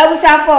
Ebusafo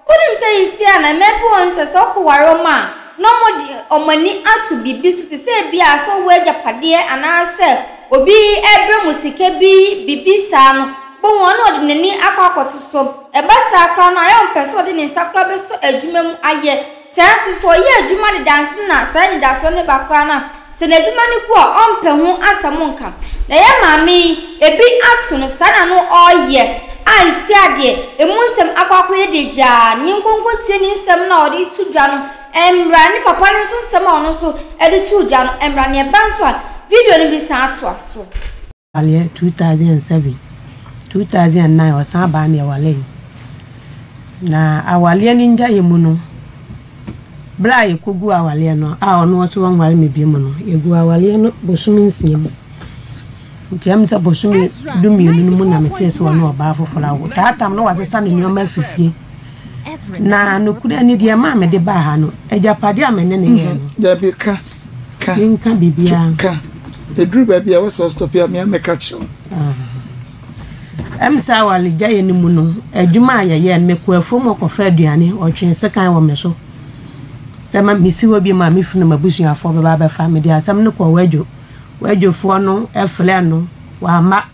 wonim say isia na mebu onse so kwaro ma no modi omani atu bibi so te say bia so wo agapade anase obi ebre musike bi bibi sa no bo won odi nani akwakoto so ebasa akra na ayo mpeso de ni sakra be so adwuma mu aye sense so ye adwuma de dance na sai ni da so ne bakra na se na adwuma ni ku ompe ho asam nka na ye mami ebi atu no sana no oye ai si ade emunsem akwakoye de ja ni nkonko tie ni nsem na odi tudwa no emra ni papa ni so nsem ono so edi tudwa no emra ne banso a video ni bi sa ato aso ale 2009 osan ba ne wale na awale ni nja yemu no bra ye kogu awale no a ono so wan wale me bi mu no yegu awale no bosumi nsiem ntiam sa bosumi dumi no mu na metese wono oba afofora wo tatam no wasesa ne nyoma fifie na no kura ni de ma me de ba ha no ejapade amene ne ye no ya bi ka nka bibia ka edru ba bia we so stop ya me meka chiwo emsa wale jaye ni mu no adwuma ye me ko afom okofa aduane otwense kan wo me so sama misi wo bi ma me funu mabusu afo ba ba fa me de asam ne ko wajo fo no efle no wa ma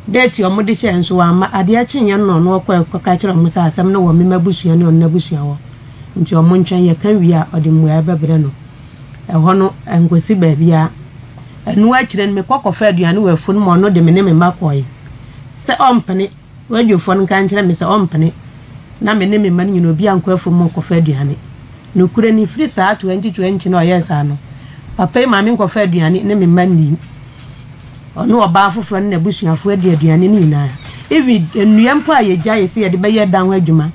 date o mudi che nso wa ma ade a chenye no no ko ka kire mu sa asam ne wo me mabusu ne on nabusu awo nti o mo ntwen ye kan wi a ode mu ya bebre no ho no engosi ba bia enu a kire me kokofa aduane wa funu mo no de me ne me makoy se ompene wajo fo no kan kire me se ompene na me ne me man nyino bia nko afu mo kofa aduane no kure ni free sa 2020 no yes ano papa ma me nkofa aduane ne me man ni ono oba afoforo ne busuafo aduane ni na evi enuampo a ye gya se ye de be ye dan ho adwuma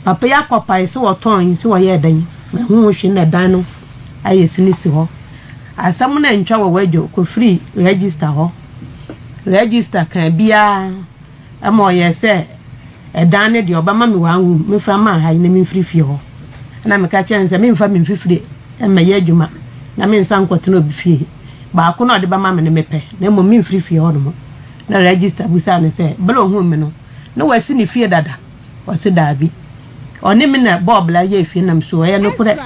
papa ya kopai se woton se wo ye dan me hu hwe na dan no aye sinisi ho asam na ntwa wo wajo ko free register ho register kan bia amo ye se edan ne de obama me wanwu me fra ma ha ne me free ho na me ka chense me mfa me mfifire e me ye adwuma na me nsan kwotena obi fie ba ko na de ba ma me ne mepe na mo me free ho no na register busa ne se belo hu me no na wasi ne fie dada wasi dabi oni me na bob la ye fie nam so ye no kure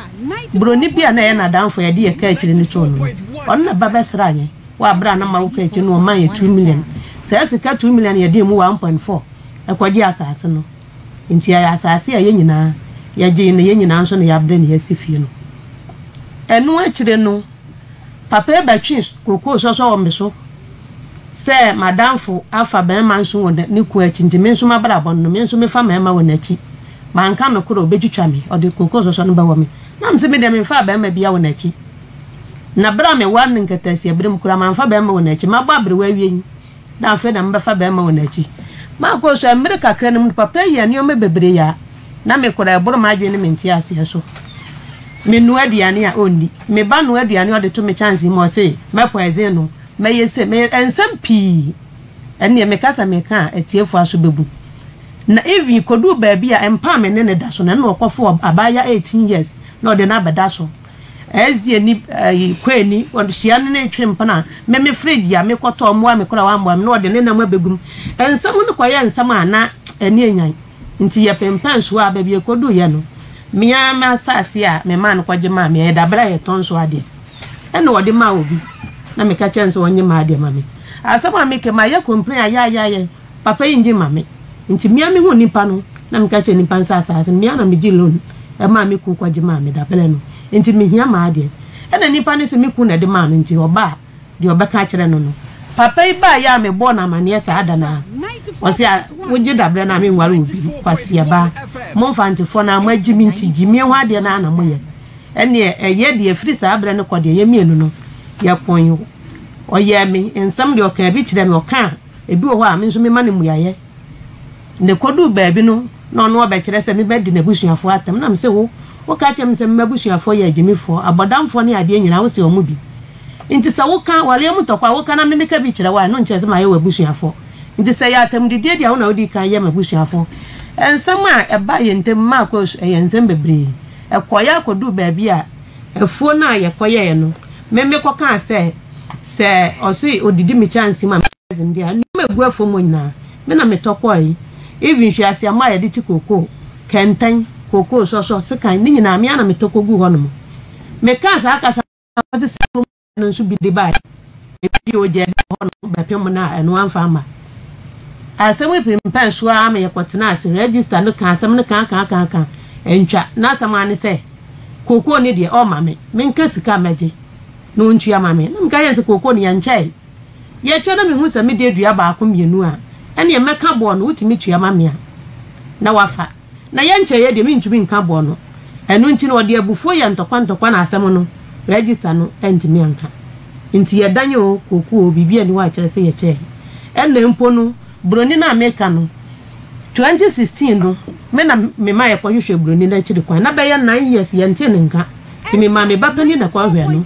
broni bia na ye na danfo ye de ye ka kire ni cho no on na baba sra ye wa bra na ma wo ka kire no man ye 2 million se sika 2 million ye de mu 1.4 ekwaji asase no nti ya asase ye nyina ya je ne ye nyina nso ne ya bre ne ye sifie no enu a kire no papa e ba twi kokoo so wo me so se madamfo afa ben man so wo ne ku achi nti me nso ma bra bon no me nso me fa ma wo na chi man ka no kuro obetwitwa me ode kokoo so no ba wo me na mse me de me fa ben ma bia wo na chi na bra me wan nkatasi abrem kura man fa ben ma wo na chi ma ba bre wa wieni da fe na mba fa ben ma wo na chi ma ko so america kra no papa ye ne o me bebre ya na me kura eboro ma adwe ne me nti ase so me nu aduane a onni me ba nu aduane o de to me chance mo say me poison no me yese me ensam pi enne me kasa me ka etiefu aso bebu na even kodu ba bia empa me ne da so na no okofo abaya 18 years na de na beda so ezie ni kwani on hia ne twempa na me fridge ya me koto mo a me kora wa mo na de ne na ma begum ensam no koye ensam ana eni enyan nti ye pempan so a ba bia kodu ye no mia ma sase a me man kwaje ma me da bra ye tonso ade ene wode ma obi na me ka chance wonye ma ade ma me asama me ke ma ye complain aya papa yinje ma me nti mia me hu nipa no na me ka che nipa sase mia na me gi loan e ma me ku kwaje ma me da bra no nti me hia ma ade ene nipa ne se me ku na de ma no nti oba de obeka kire no no papa iba ya me bo na mane sa ada na osi a woje da bra na me nware obi kwase ba mo fanti fo na magimi nti gimi ho ade na na mo ye ene ye de afiri sa bra ne kode ye mienu no ye konyo oye me ensam de oka bi kire me oka ebi wo a me nso me mane mu yaye ne kodu ba bi no no no ba kire se me ba di na busuafo atam na me se wo ka chem se me busuafo ye gimifo abodamfo ne ade nyina wo se o mu bi nti sa wo ka wale mu tokwa wo ka na me ka bi kire wa no nche se ma ye wa busuafo nti se ya atam de dia wo na odi kan ye ma busuafo ensam a eba ye ntem ma ko ye ensam bebre ekoya kodu ba bi a efuo na ye koye no me ko kan se osi odidi mi chance ma ndia no megua fo mo nyina me na me tokoi even she as ya ma yɛde ti koko kɛntɛn koko so sekan ni nyina me ana metoko gu hɔ no me ka sa aka sa ɔte sɛ no nso bi de bai ebi o je hɔ no bɛpem na ɛno amfa ma asɛm epimpa so a me yɛkɔtena ase register no ka asɛm no kan entwa na asɛm ane sɛ koko ni de o ma me nka sika magye no ntua ma me na me ka yɛ sɛ koko ni yɛnkyɛ yɛkyɛ na me hu sɛ me de dua ba ako mienu a ɛne mɛka bɔ no wutimi tua ma me a na wafa na yɛnkyɛ yɛ de me ntumi nka bɔ no ɛno nti no ɔde abufo yɛ ntɔkwa na asɛm no register no ɛntimi anka nti yɛdanye o koko bibia ni wa kyerɛ sɛ yɛkyɛ ɛna mpo no broni na America no 2016 no me na me ma yɛkɔ hwehwɛ broni na kyiri kwan na bɛyɛ 9 years yɛnte ne nka ti me ma me ba pani na kɔ hwɛ no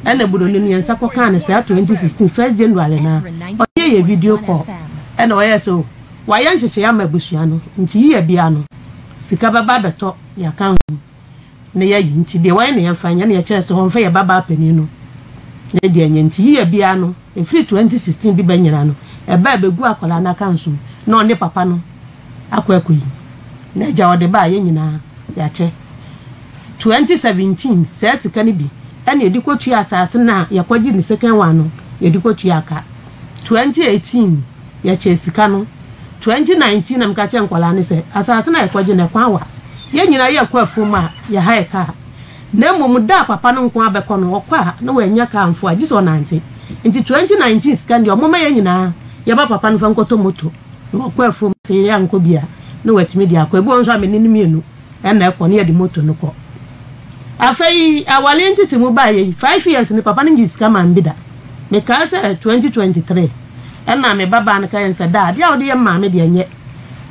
ɛna broni no yɛnsa kɔ kan ne sɛ 2016 1st January na ɔyɛ yɛ video call ɛna ɔyɛ so wayɛ nhyehyɛ ya ma busua no nti yɛ bia no sika baba bɛtɔ ya kan ne yɛ nti de wayɛ ne yɛfa nya ne yɛ kyerɛ sɛ hɔmfa yɛ baba pani no ne de nya nti yɛ bia no efiri 2016 di banyira no eba begu akola na kanso na ɔne papa no akwakoyi na gya ɔde ba yɛ nyina ya kyɛ 2017 sɛ sika ne bi ɛna edikotu asase na yakɔgye ne second one no edikotu aka 2018 ya kyɛ sika no 2019 na mka kyɛ nkola ne sɛ asase na yakɔgye ne kwan wa yɛ nyina yɛ kɔ afuma ya ha ka na mmom da papa no nko abɛkɔ no ɔkɔ na wanya ka amfo agye so nante nti 2019 sika ne ɔmoma yɛ nyina ya ba papa no fa nkoto moto no ɔkɔ afuma sɛ ya nko bia na watimi dia akɔ ebu onso amenini mienu ɛna ɛkɔ ne yɛ de moto no kɔ afei awale ntiti mu ba yɛ 5 years ne papa no ngi sika man bida me ka sɛ 2023 ɛna me baba no ka yɛ sɛ da dia ɔde yɛ maame de nyɛ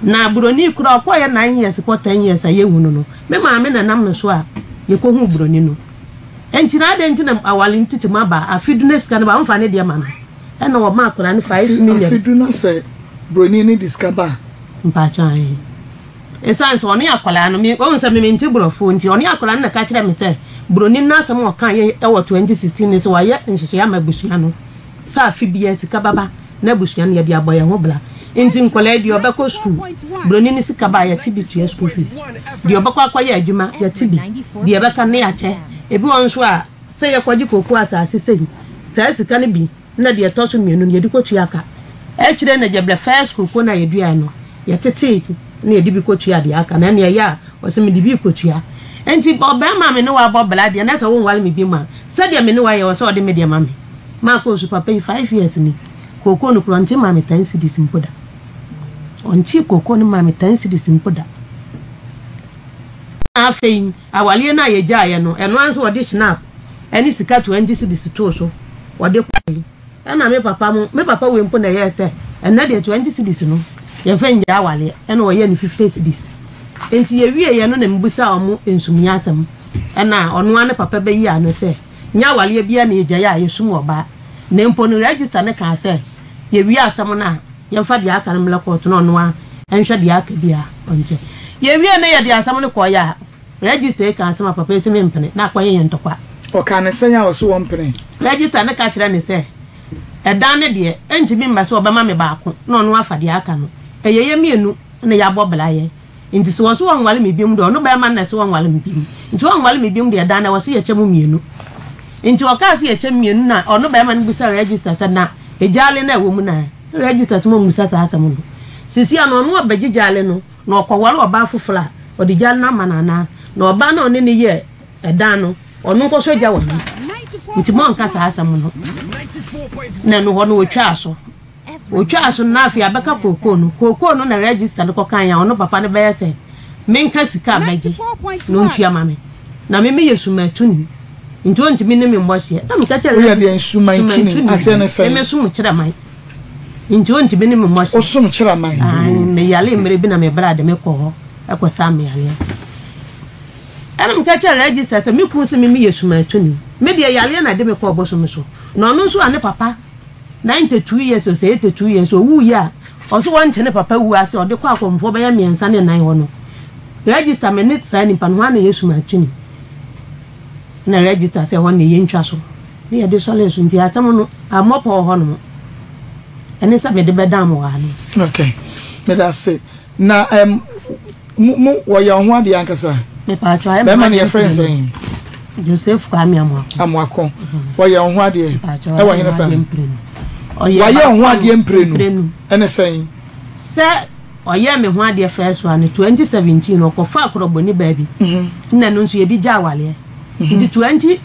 na buroni kura ɔkɔ yɛ 9 years kɔ 10 years ayɛ hu no me maame na nam no so a yɛ kɔ hu buroni no entina de ntina awale ntiti mu ba afidu ne sika no ba mfa ne de ma no ɛna wɔ ma akora ne 5 million afidu na sɛ buroni ne discover mpachan esanso oni akwala no mi won se me nti brofo nti oni akwala na ka kire me se broni na asem o kan ye e wo 2016 ni so waye nhihye ya mabusua no sa afi bia sika baba na busua no ye dia boye ho bla nti nkwala di obekọ school broni ni sika ba ya tibi to school fees di obekọ akwaye adwuma ya tibi di ebeka ne ya che ebi won so a se ye kwaji koku asase sei sa sika ne bi na di etoso mienu ye di kotu aka e kire na jeble first koku na ye dua no ye tete ne yedi bi kotua de aka na ne ya o se me di bi kotua enti oba ma me ne wa bo bla de na se won wale me bi ma se de me ne wa ye o se o de me de ma me ma ko su papa 5 years ni koko no kro nti ma me 10 cedis mpoda onti koko no ma me 10 cedis mpoda afei awale na ye gya ye no eno anso o de snap eni sika 20 cedis to so o de kwai na me papa we mpo na ye se ena de 20 cedis no ye fen ya wale ena oye ni 50 cedis enti ye wie ye no na mbusa omo ensumnya asem ena ono ane papa be yi ano se nya wale bia na eja ya yesum oba na mpo no register ne ka se ye wie asem na ye fa dia aka no court no ono a enhwe dia aka bia onje ye wie na ye dia asem ne ko ya register ka asem papa ese me mpene na akwa ye ntokwa o ka ne senya wo so wo mpene register ne ka kire ne se edan ne de enti bi mba so obema me baako na ono afa dia aka no eyeye mienu na ya bobla ye nti so so wanwale me biom do no ba ma na so wanwale me biom nti wanwale me biom de dan na wo se ye chemu mienu nti wo ka se ye chemu mienu na ono ba ma no bisa register sa na ejale na wo mu na register to mo musa sa asam no sisi ano no obagijale no na okowale oba fofla odi jale na manana na oba na one ne ye edan no ono ko so ja wo nti mo nka sa asam no na no ho no otwa so na afia beka koko no na register no kokan ya ono papa ne be yese menka sika baji no ntua mame na me yesuma tuni nto ntimi ne me mbohye na me ka kere we de nsuma tuni ase ne sai me sum kire man nto ntimi ne me mbohye o sum kire man me yale mere bi na me brade me ko ekosa me yale ana me ka kere register me ku se me yesuma tuni me de yale na de me ko oboso so na ono so ane papa 92 years or 82 years or wu ya also want ne papa wu ase o de kwa akomfo be ya miensa ne nan ho no register me net sign in pan wan yesu ma twini na register se ho ne ye ntwa so ne ye de sole so nti asam no amopo ho no ene sa be de bedam wa no okay me da se na mu wo ye ho ade ankasa me pa cho ai be ma ne friends en Joseph Kwame Amuako wo ye ho ade e wo hene fa wo ye ho ade mprenu ene sen se oye me ho ade first one 2017 okofa akoroboni baabi nna no nso ye di ja awale nti 2019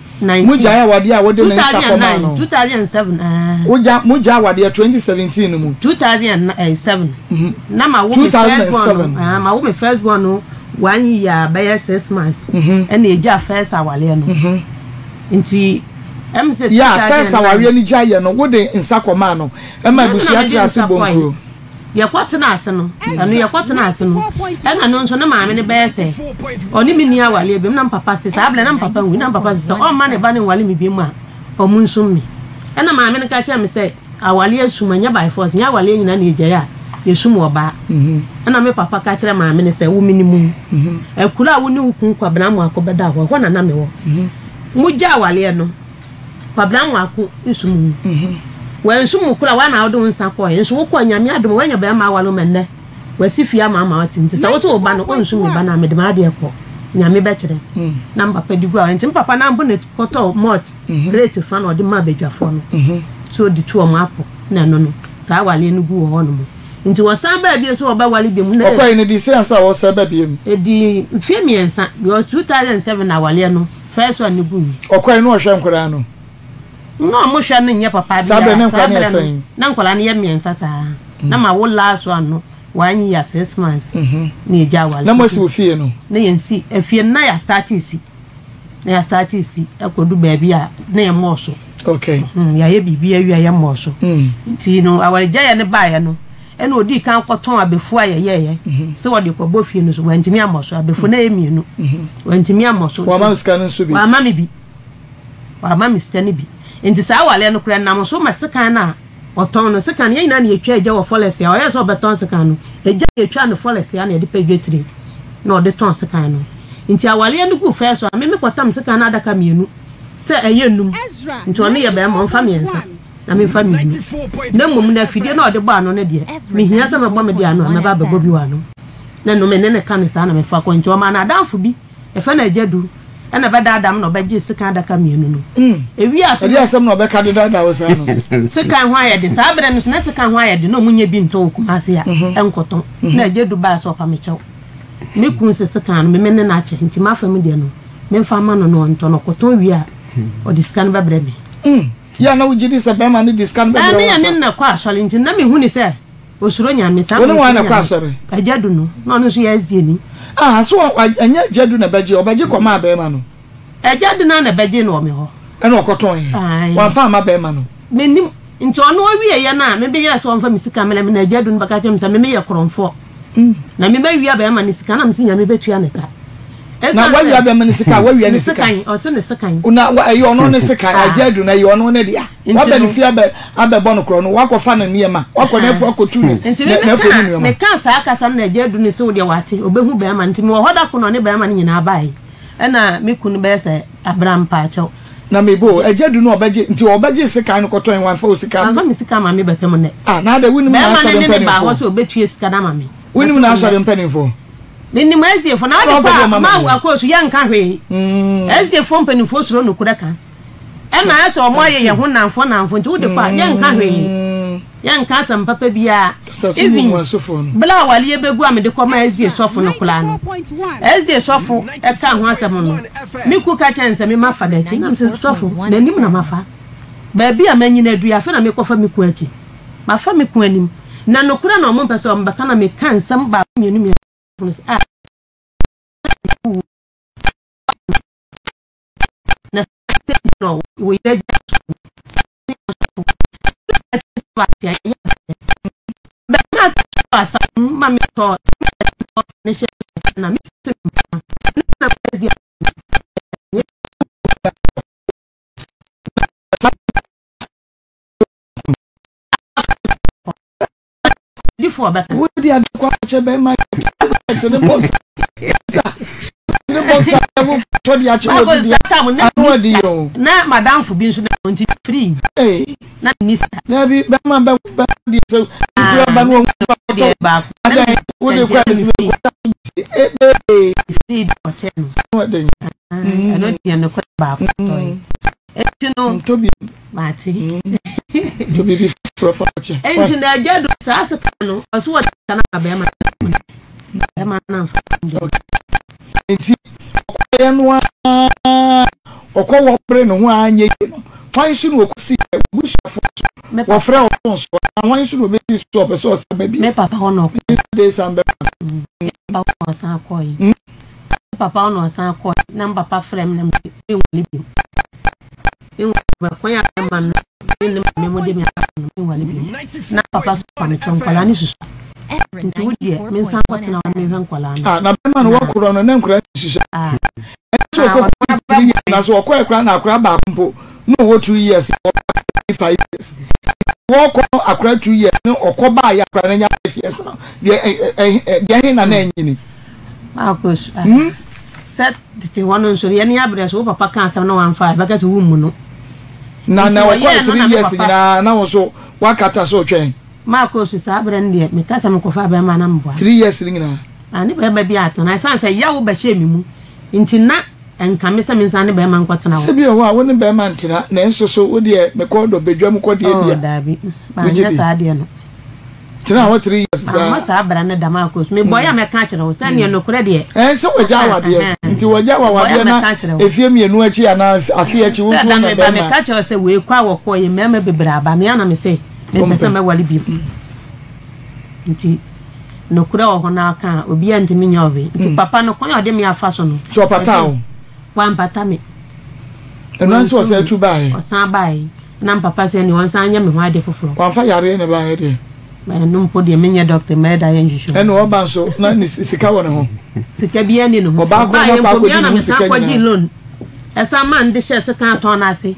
muja ya wade a wode men sakoma no 2007 muja wade 2017 mu 2007 na ma wo me first one ma wo me first one no 1 year by 6 months and eja first awale no nti em se ya first awale ni ja ye no wode nsakoma no e ma busia kira ase bonkro ye kwatena ase no anu ye kwatena ase no ena no nso na maame ne be se oni mi ni awale ebem na papa se sa able na papa wi na papa se o ma ne ba ne wale mi bi mu a o mu nsum mi ena maame ne ka cha me se awale asumanya by force nya awale nyina na eja ya yesum oba ena me papa ka kire maame ne se wo minimum ekura wo ni ukun kwabna mu akobeda ho na na me wo mu ja awale no kwabna mu akọ isum when some kula wana odo nsa ko yen so wo nyame adom wanya ba ma awalo menne wasifia ma watin tisa wo so oba no onso me ba na me de ma de ko nyame be kire na papa digu a ntim papa na mbo ne koto mot great fan odi ma bedwafo no so di tu o ma apo na no no sa wale no gu ho no mo nti wo san ba bi so oba wale bi mu na okwa ni di sense a wo sa ba bi mu e di fie miensa because 2007 na wale no first one ni gu okwa ni wo hwe nkora no no mo hwa no nye papa bia sabe na nkola ne ye miensa sa na ma wo last one no 1 year 6 months ni eja wale na mo si ofie no na yensi efie na ya start isi ekodu ba bia na ye mo so okay ya ye bibia wi ya mo so nti no awalja ya ne ba ya no ena odi kan kwaton abefu ayeye se wodi ko bofie no so wantimi amoso abefu na emienu wantimi amoso wa ma ska no so bi wa ma mi bi wa ma mi sta ni bi nti sa wale no kura nam so masekan na oton no sekan ye ina na etwa eja wo forest ya oye so beton sekan no eja etwa no forest ya na e de pegetri na o de ton sekan no nti awale no ku first so me kwatam sekan na adaka mienu se eye num nti oni ye be mo mfa miensa na me mfa mienu na mum na fidie na o de ba no ne de me hia se me bo me de ano na ba be bo bi wa no na no me ne kan sa na me fa ko nti o ma na danfo bi e fa na ejadu ena be dadam no be gi sekan adaka mienu no ewi asem no be ka de dada wo sa no sekan ho ayede sa abre no na sekan ho ayede no munye bi nto kumase ya enkoton na ejadu ba so pa me chew me kun se sekan no me ne na che nti ma fa me de no me fa ma no no nto no koton wi a o diskan ba bre me ya na wujidi se be ma ni diskan ba bre na ne na kwa asole nti na me hu ni se osuro nyame sa woni wa na kwa asore ejadu no no so ya ezie ni so anya jadu na beje obaje koma ba ma no ejadu na beje no me ho ena okoton wa fa ma ba ma no menim nti ono awie ye na me be ye so mfa misika mele me na ejadu no baka chem sa me ye kromfo na me ba wi ba ma ni sika na me sinya me betua ne ka na wa wi ba ma ni sika wa wi ni sika o se ne sika una wa ayi ono ne sika ejadu na yi ono ne dia wa ba ni fia ba abebo no kro no wa ko fa na niema wa ko na fu akotu ne na fu ni niema me kan sa aka sa na ejadu ne se wo de wate obehu ba ma nti me wo hoda ko no ne ba ma ni nyina bai ena me kunu be se Abraham Pacho na mebo ejadu no obaje nti obaje sika no koton wan fa sika anfa mi sika ma me be pem ne na da wini na asore mpani ba ho so obetue sika na ma me wini na asore mpani fo nini ma SD fo na de pa ma wa ko so ye nka hwe SD fo mpani fo soro no kuda kan ena ase o mo aye ye ho nanfo nti wo de pa ye nka hwe ye nka sam papa bia even bla wali ebegu amede ko ma SD sofo no kula no SD sofo e ka ho asem no mi ku ka chense mi ma fa da chi na mi sofo na nim na ma fa ba bia manyina du ya fa na mi ko fa mi ku achi ma fa mi ku anim na no kura na o mo pese o mbaka na mi kan sam ba mienu mi na no we dey asa mami to ne she na mi na dia before but what dia kwa che be ma to the boss todi a che obi na madam fu bi nso na 23 na minister na bi be ma be di so kura ba no de ba wo de kwa ni free hotel no de ano dia no kwa ba ko toy etino tobi mati tobi bi profache enjin na jado sa asata no aso wa kana ba ma na enti okoye no okowo pre no ho anye no wan su no okusi bushafo wo fra o so wan su no be so pe so sa baby me papa ono de sambe papa ono san koyi papa ono san koyi na papa frem na me wali bi en ba koya man ni me mo de me wali bi na papa so pa me chonkwala ni susu nti wudie me san kwatena wa me hwankwala na be man wo kuro no na nkura shisha so ko 3 years na so ko ekura na akura ba mpo no wo 2 years 5 years wo ko akura 2 years no okoba ya akura na nya 5 years de hin na nyini akos set ti wono so ye ni abre so papa kan asem na 15 baka so wumu no na wo ko 3 years na wo so wakata so twen akos sa abre ndie me kasa me ko fa ba ma na mbo 3 years ngina ani ba bi ato na san say ya wo ba she mi mu nti na enka me se me san ne ba ma nkwatena wo se bi ho a wo ne ba ma ntina na enso so wo de me ko do bedwam ko de bia dabi ba nya sa de no tina wo 3 years sa ma sa abra ne dama akos me boya me ka kire wo san ne no kure de so waja wa de nti waja wa de na efie mienu achi ana afie achi wo so na ba me ka kire se we kwa wo ko ye mema bebra ba me ana me se me pese me wali bi nti no kura wo hona ka obi antimi nyowe nti papa no konya de me afa so no so pata o wan pata me eno nso se tu bai o san bai na papa se ni won san nya me ho ade foforo wan fa yare ne ba de no mpo de me nya doctor me da yen jisho eno oba so na ni sika wo ne ho sika bi ani no oba ko na kwa ko ni sika ni loan esa man de she sika ton na ase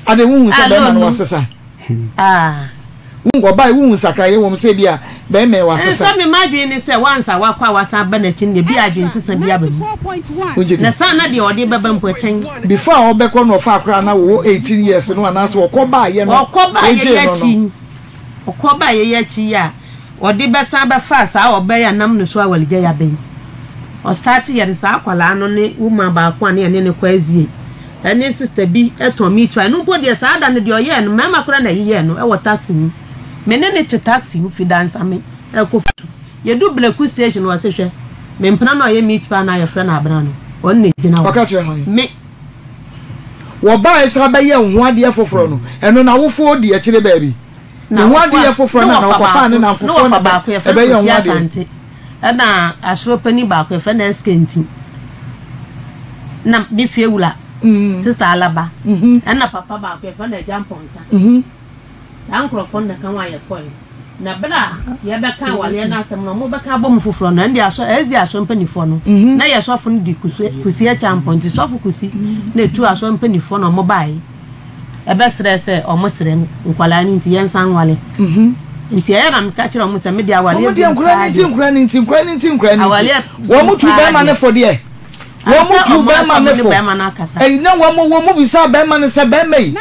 ade wu se be man wasesa ngo bai wu sakraye wo mse bia be me wasesa esa me madwe ni se wansa wakwa wasa ba na chin de bia adwen sesa bia ba na sana de ode beba mpo chen before obekọ no fa akra na wo 18 years no anase okoba ye no okoba ye ya chi ya ode be sa ba fa sa obe ya nam no so awalije ya ben o start ye de sa akwala no ne woman ba kwa ne ne kwazie ene sister bi eto me try no po de sa ada ne de oye no mama kora na ye no e wo taxi ni menene che taxi mu fi dance ame e ko futu ye du Bleku station wa se hwe me mpana na ye meet pa na ye frɛ na abra no on ne gina wo aka che han me wo ba esa ba ye ho ade foforo no eno na wo fo di akire ba bi na ho ade foforo na ko fa ne na foforo na ba e ba ye ho ade na asro pani ba ko frɛ na skenti na bi fie wula sister alaba na papa ba ko frɛ na jamponsa sankrofon da kan waye foi na bla ya be kan wale na asem no mo be kan bom foforo na ndi aso ezi aso mpanifo no na ye sofo no di kusi e champion ti sofo kusi na tu aso mpanifo no mo bai e be sere se o mo sere nkwala ni nti yen san wale nti ya na mka kire o mo se me di awale mo di nkura ni wo mo tu be ma ne fo de wo mu tu be ma ne fo na wo mu bisa be ma ne se be mai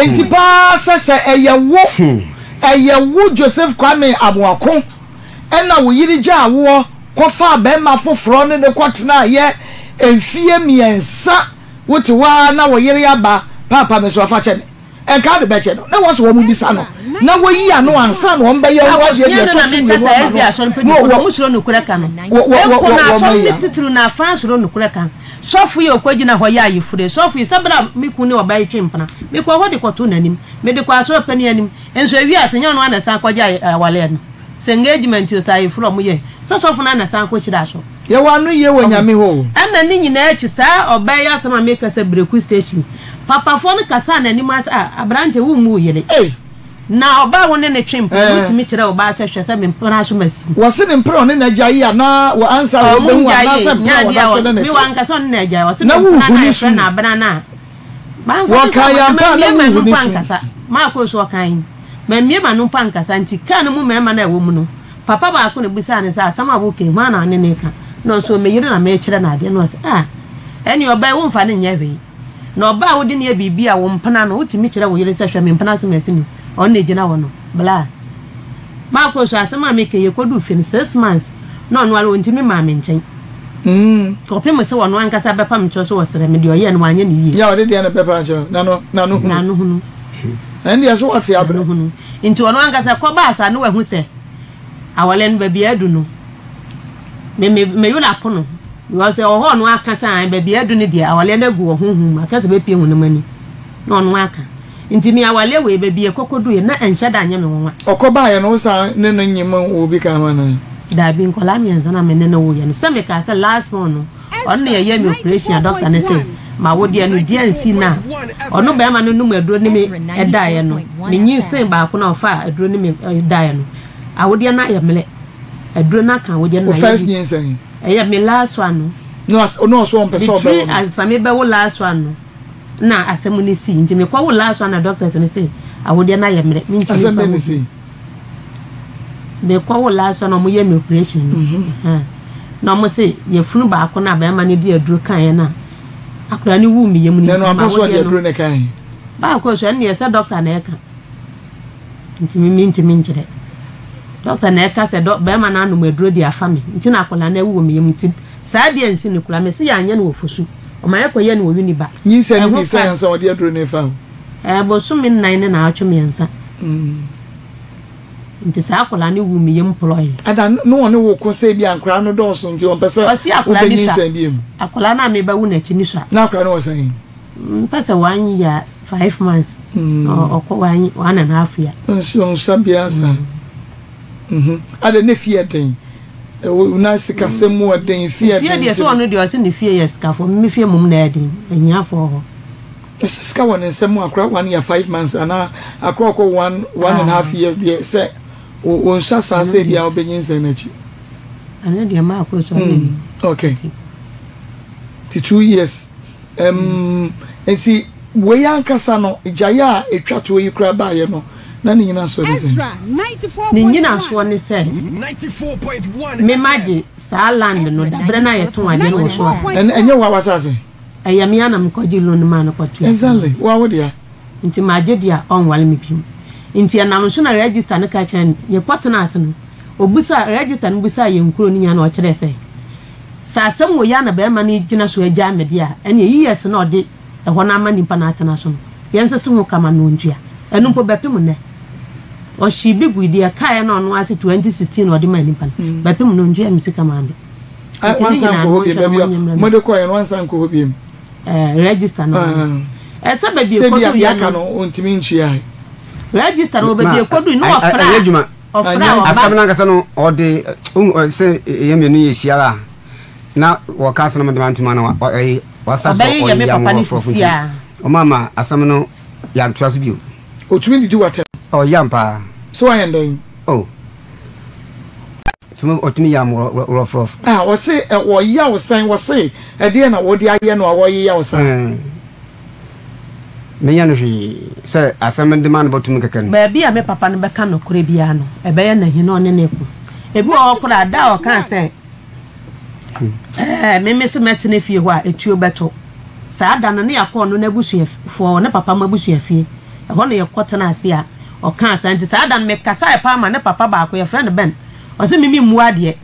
enti pa se eyewo Joseph Kwame Abuako na wo yiri ja wo ko fa be ma foforo ne de kwatena ye enfie miensa wote wa na wo yiri aba papa me so afa che ne enka de be che no na wo so wo mu bisa no na wo yi ano ansa no mbe ye wo je de to so wo mu shiro no kura kan wo na so ni titru na fa shiro no kura kan sofu ye okwagina ho ya yifure sofu ye sabra miku ne oba yitwe mpana miku ho de kwato nanim me de kwa so pani anim enso awi asenya no ana san kwaja wale no engagement yo sai from ye so sofu na san ko chira so ye wanu ye wonyame ho ana ni nyina achi sa oba ya sama make se Bleku station papa fo no kasa na ni mas abrante wu mu ye na oba won ne twempo utimi kire oba se hwese me mpana so masi wose ne mpro ne najayi na wo answer wo hu ana se mi wanka so ne najayi wose ne mpana na abana na wo kan ya pa na mu pankasa ma ko so kan me ma no pankasa nti kan mu me ma na wo mu no papa ba ko ne bisa ne sa sama bo ke ma na ne ka no so me yire na me kire na ade no eni oba wo mfa ne nya hwe na oba wo de ne bibi a wo mpana no utimi kire wo yere se hwe me mpana se mesi no on na gina wo no bla ma ko so asema me ke ye kodu fin 6 months no no alo ntimi ma me nchen kope mo se wo no ankasa bepa me cho so wo sere me de oye no anya ne yi ya o de na bepa cho na no hunu and yes what ya bro hunu nti ono ankasa ko ba asa no wa hu se awale no ba bia du no me yola pono yo se oho no aka san ba bia du ne de awale na gu ohunhun aka se be pie hu ne mani no ono aka nti mi awale we ba bia kokodu ye na enhye da anya me wonwa okoba ye no sa ne no nyim obi ka ma na da bi nkola mi enza na me ne no wo ye ne se me ka se last one no on ne ye me operation doctor ne se ma wo de no dia nsi na ono ba ma no num aduro ne me eda ye no me nyi sen ba ko na ofa aduro ne me eda ye no awode na ye mele aduro na kan wode na first nyi sen eya me last one no so on person be asame be wo last one no na asemu ni si nti me kwa wo last one na doctors ne say awode na ye mele me nti aseme ni si me kwa wo last one mo ye me operation na mo say ye funu ba ko na ba ma ne di aduro kan ye na akura ni wu mi ye mu ni no abaso di aduro ne kan ba ko so ne ye say doctor na e kan nti mi nchire doctor na eka se do be ma na anu aduro di afame nti na akola na ewu mi yem nti saa de nsi ne kula me se ya anya na ofosu o ma yakọ ye na owi ni ba nyi se ni se yansa odi aduro ne fa bo so mi nan ne na atwe mi yansa nti saa akola ne wu mi yem ploy ada no one wo ko se bi ankra no do so nti on pese o be nyi se bi akola na me ba wu na chi ni sha na akola no say pese 1 year 5 months o ko 1.5 year nsi on sabia sa ada ne fie den una sika semu den fie de so ono de o se ne fie yes ka fo me fie mum na den anya fo ho sika won semu akra 1 year 5 months ana akra ko 1.5 year de se o nsa sa se dia obenyin se na chi ana de ma ko so okay 2 years enti we yankasa no ijaya etwa to yi kra ba ye no na ni nyina so dise ni nyina so ne se 94.1 me maji sa land no da bre na ye to ade no so enye wa wasase ayami ana mkoji lo no ma no kwatu exactly wa wo dia nti maje dia on wale me pim nti ana no so na register ne ka chen ye kwatena ase no obusa register no busa ye nkuro ni nya na o kire se sa asem wo ya na be ma ni gina so agya media ene yi yes na ode ho na ama nimpa na atena so yense se ho kama no ndua enu mpo bepem ne o shi bigu dia kai na ono ase 2016 ode ma nimpa bepem no ndua mi sika ma ambe wansan ko hobi bebia mo de ko yen wansan ko hobi register no se bebia ko do ya ka no ontimi ntua register no bebia ko do no ofra adwuma asabna ngasa no ode se yemenu ye shiara na wakasa na mandimantuma na wasaso o ya papa ni fia o mama asam no ya ntraso bio otumi didi wata o yampa so wa yendon o tumi otumi ya mo rof o se o ya wo san wo se e de na wo de aye no wo ya wo san me ya no hwi se asam mandimana botumi kaka no ba bia me papa no be ka no kore bia no e be ya na hi no ne ne ku ebi o kora da o kan se me se metene fie ho a etuo beto saa da no ne yakọ no na busu fo ne papa ma busu afie ho ne yakọtena ase a o kan sa nti saa da no me kasa e pa ma ne papa ba ko ye friend ben o se mimi muade